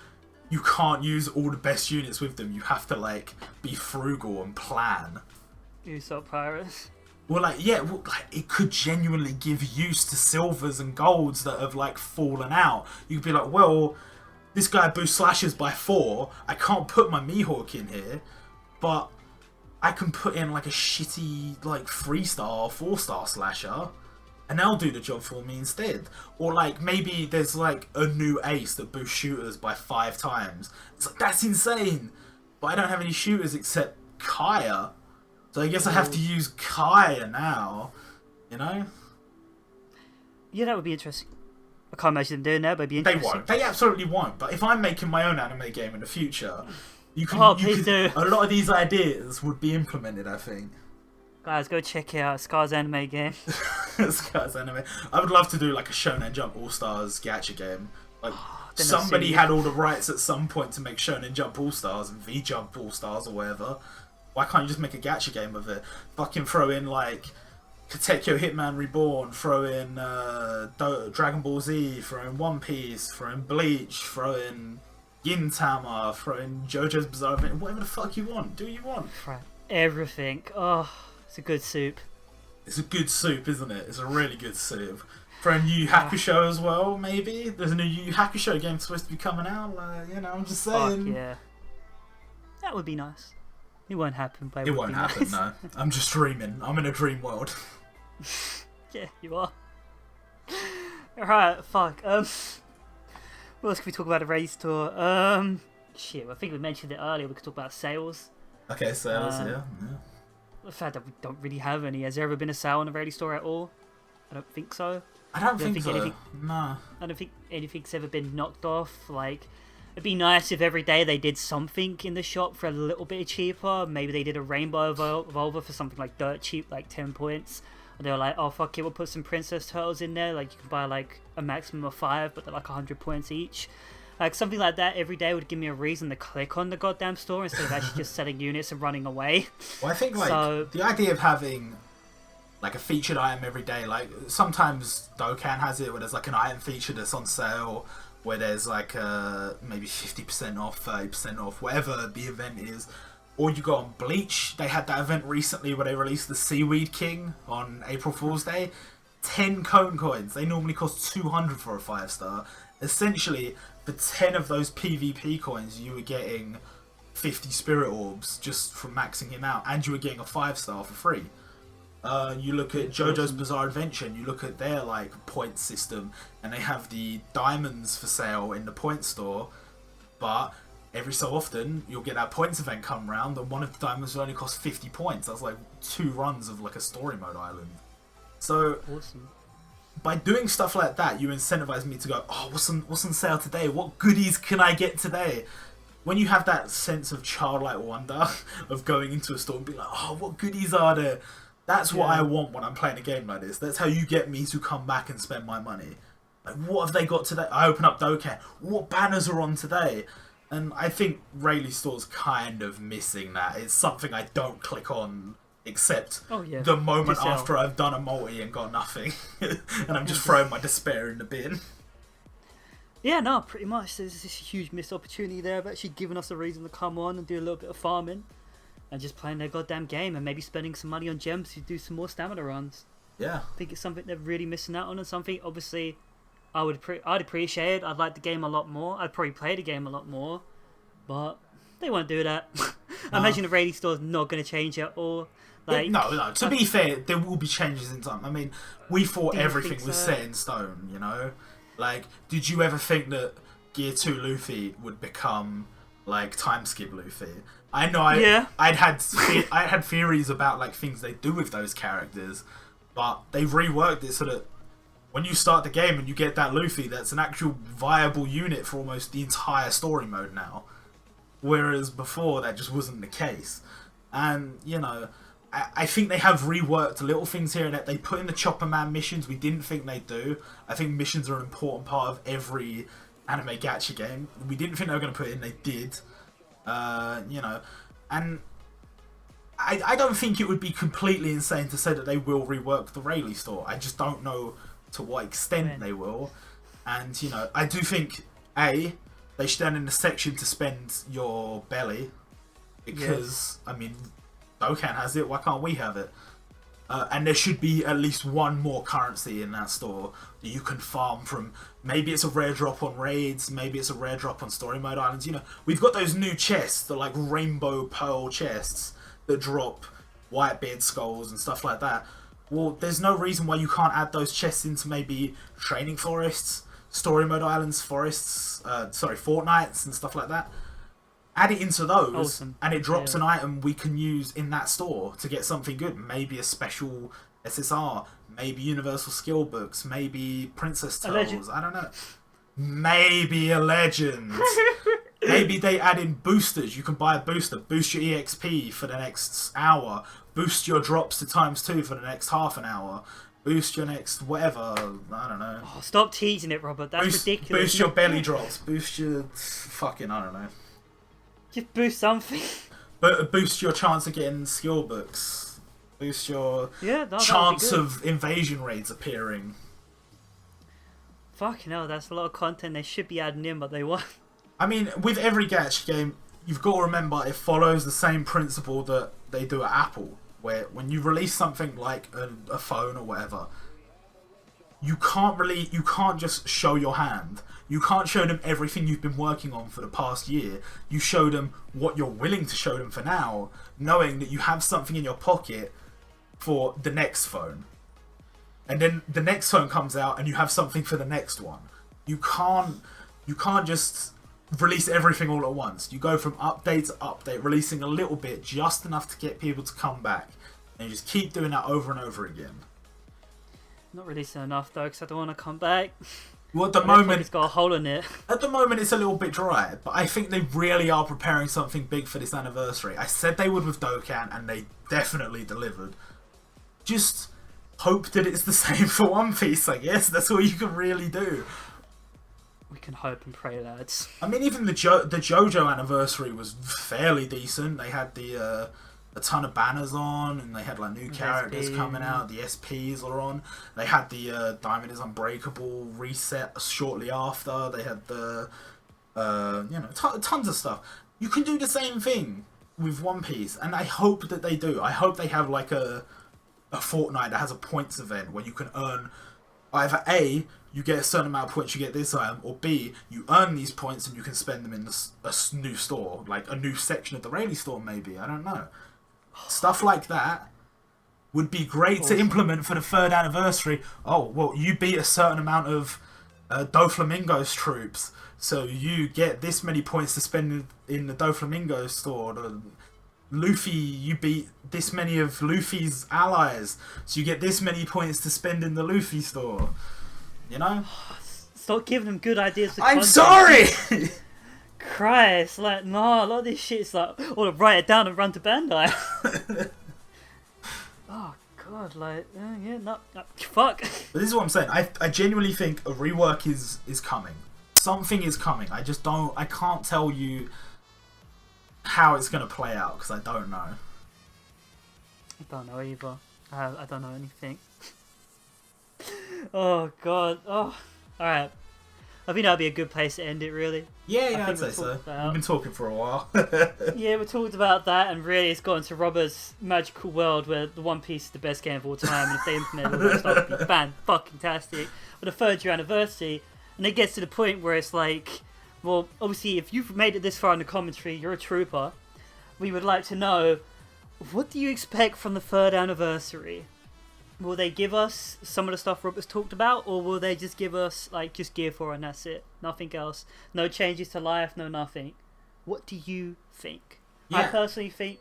you can't use all the best units with them. You have to, like, be frugal and plan. Usopp Pirates. Well, like, yeah, well, like, it could genuinely give use to silvers and golds that have, like, fallen out. You could be like, well, this guy boosts slashes by 4. I can't put my Mihawk in here, but I can put in, like, a shitty, like, 3-star, 4-star slasher, and they'll do the job for me instead. Or, like, maybe there's, like, a new ace that boosts shooters by 5 times. It's like, that's insane! But I don't have any shooters except Kaya. So I guess I have to use Kaya now, you know? Yeah, that would be interesting. I can't imagine them doing that, but it'd be interesting. They won't. They absolutely won't. But if I'm making my own anime game in the future, you can. Do. A lot of these ideas would be implemented, I think. Guys, go check it out. Scar's anime game. Scar's anime. I would love to do like a Shonen Jump All Stars gacha game. Like somebody silly. had all the rights at some point to make Shonen Jump All Stars and V Jump All Stars or whatever. Why can't you just make a gacha game of it? Fucking throw in like Katekyo Hitman Reborn, throw in Dragon Ball Z, throw in One Piece, throw in Bleach, throw in Gintama, throw in JoJo's Bizarre Adventure, whatever the fuck you want. Do what you want. Everything. Oh, it's a good soup. It's a good soup, isn't it? It's a really good soup. For a new Hakusho as well, maybe? There's a new Yu Yu Hakusho game supposed to be coming out, you know, I'm just saying. Fuck yeah. That would be nice. It won't happen, but it won't happen, no. I'm just dreaming. I'm in a dream world. Yeah, you are. Alright, fuck. What else can we talk about the race tour? Shit, I think we mentioned it earlier. We could talk about sales. Okay, sales, yeah. The fact that we don't really have any. Has there ever been a sale on the radio store at all? I don't think so. I don't think so. No. I don't think anything's ever been knocked off. Like, it'd be nice if every day they did something in the shop for a little bit cheaper. Maybe they did a Rainbow Evolver for something like dirt cheap, like 10 points. And they were like, oh fuck it, we'll put some Princess Turtles in there. Like, you can buy like a maximum of 5, but they're like 100 points each. Like, something like that every day would give me a reason to click on the goddamn store instead of actually just selling units and running away. Well, I think, like, the idea of having, like, a featured item every day, like, sometimes Dokkan has it where there's, like, an item feature that's on sale, where there's, like, maybe 50% off, 30% off, whatever the event is. Or you go on Bleach, they had that event recently where they released the Seaweed King on April Fool's Day. 10 cone coins, they normally cost 200 for a 5-star. Essentially, for 10 of those PvP coins, you were getting 50 Spirit Orbs just from maxing him out, and you were getting a 5-star for free. You look at JoJo's Bizarre Adventure, and you look at their like point system, and they have the diamonds for sale in the point store, but every so often you'll get that points event come round, and one of the diamonds will only cost 50 points. That's like 2 runs of like a story mode island. So awesome. By doing stuff like that, you incentivize me to go, oh, what's on sale today? What goodies can I get today? When you have that sense of childlike wonder of going into a store and being like, oh, what goodies are there? That's what I want when I'm playing a game like this. That's how you get me to come back and spend my money. Like, what have they got today? I open up Dokkan. What banners are on today? And I think Rayleigh Store's kind of missing that. It's something I don't click on except the moment after I've done a multi and got nothing. And I'm just throwing my despair in the bin. Yeah, no, pretty much. There's this huge missed opportunity there of actually giving us a reason to come on and do a little bit of farming. And just playing their goddamn game and maybe spending some money on gems to do some more stamina runs. Yeah. I think it's something they're really missing out on, and something obviously I'd appreciate it. I'd like the game a lot more. I'd probably play the game a lot more. But they won't do that. I imagine the Rayleigh Store's not going to change at all. Like, no. To be fair, there will be changes in time. I mean, we thought everything was set in stone, you know? Like, did you ever think that Gear 2 Luffy would become, like, time skip Luffy? I know I had theories about like things they do with those characters, but they've reworked it so that when you start the game and you get that Luffy, that's an actual viable unit for almost the entire story mode now. Whereas before that just wasn't the case. And, you know, I think they have reworked little things here and there. They put in the Chopper Man missions we didn't think they'd do. I think missions are an important part of every anime gacha game. We didn't think they were going to put it in, they did. You know, and I don't think it would be completely insane to say that they will rework the Rayleigh store. I just don't know to what extent they will. And, you know, I do think, A, they should add in a section to spend your belly. Because, I mean, Dokkan has it, why can't we have it? And there should be at least one more currency in that store that you can farm from. Maybe it's a rare drop on raids, maybe it's a rare drop on story mode islands. You know, we've got those new chests, the like rainbow pearl chests that drop Whitebeard skulls and stuff like that. Well, there's no reason why you can't add those chests into maybe training forests, story mode islands, forests, fortnights and stuff like that. Add it into those, and it drops an item we can use in that store to get something good. Maybe a special SSR, maybe universal skill books, maybe princess turtles. I don't know. Maybe a legend. Maybe they add in boosters. You can buy a booster, boost your EXP for the next hour, boost your drops to ×2 for the next half an hour, boost your next whatever. I don't know. Oh, stop teasing it, Robert. That's ridiculous. Boost your belly drops. Boost your fucking, I don't know. Just boost something. But boost your chance of getting skill books. Boost your chance of invasion raids appearing. Fucking hell, that's a lot of content they should be adding in, but they won't. I mean, with every gacha game, you've got to remember it follows the same principle that they do at Apple, where when you release something like a phone or whatever, you can't just show your hand. You can't show them everything you've been working on for the past year. You show them what you're willing to show them for now, knowing that you have something in your pocket for the next phone. And then the next phone comes out and you have something for the next one. You can't just release everything all at once. You go from update to update, releasing a little bit, just enough to get people to come back. And you just keep doing that over and over again. Not releasing enough though, because I don't want to come back. Well, at the moment, it's got a hole in it. At the moment, it's a little bit dry, but I think they really are preparing something big for this anniversary. I said they would with Dokkan, and they definitely delivered. Just hope that it's the same for One Piece, I guess. That's all you can really do. We can hope and pray, lads. I mean, even the JoJo anniversary was fairly decent. They had a ton of banners on, and they had like new characters coming out. The SPs are on. They had the Diamond is Unbreakable reset shortly after. They had the tons of stuff. You can do the same thing with One Piece, and I hope that they do. I hope they have like a fortnight that has a points event where you can earn either A, you get a certain amount of points, you get this item, or B, you earn these points and you can spend them in a new store, like a new section of the Rayleigh store maybe. I don't know. Stuff like that would be great to implement for the 3rd anniversary. Oh, well, you beat a certain amount of Doflamingo's troops, so you get this many points to spend in the Doflamingo store. Luffy, you beat this many of Luffy's allies, so you get this many points to spend in the Luffy store. You know? Stop giving them good ideas for I'm content. sorry! Christ, like, no, a lot of this shit's like, oh, write it down and run to Bandai. Oh, God, like, fuck. But this is what I'm saying. I genuinely think a rework is coming. Something is coming. I can't tell you how it's going to play out, because I don't know. I don't know either. I don't know anything. Oh, God. Oh, alright. I think that'd be a good place to end it, really. Yeah, I'd say so. We've been talking for a while. Yeah, we talked about that, and really it's gone to Robert's magical world where the One Piece is the best game of all time, and if they implement all that stuff, it'd be fan-fucking-tastic. But the 3rd year anniversary, and it gets to the point where it's like, well, obviously, if you've made it this far in the commentary, you're a trooper. We would like to know, what do you expect from the 3rd anniversary? Will they give us some of the stuff Robert's talked about, or will they just give us, like, just Gear 4 and that's it? Nothing else. No changes to life, no nothing. What do you think? Yeah. I personally think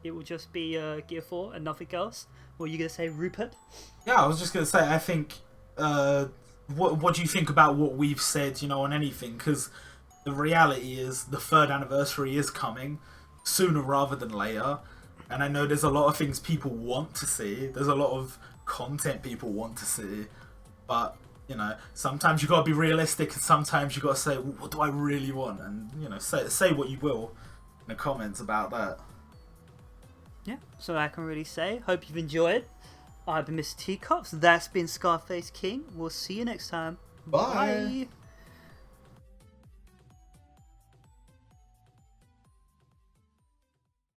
it will just be Gear 4 and nothing else. What are you going to say, Rupert? Yeah, I was just going to say, I think, what do you think about what we've said, on anything? Because the reality is the 3rd anniversary is coming sooner rather than later. And I know there's a lot of things people want to see. There's a lot of content people want to see. But, sometimes you got to be realistic, and sometimes you got to say, well, what do I really want? And, say what you will in the comments about that. Yeah, so I can really say. Hope you've enjoyed. I've been Mr. Teacups. That's been Scarface King. We'll see you next time. Bye. Bye.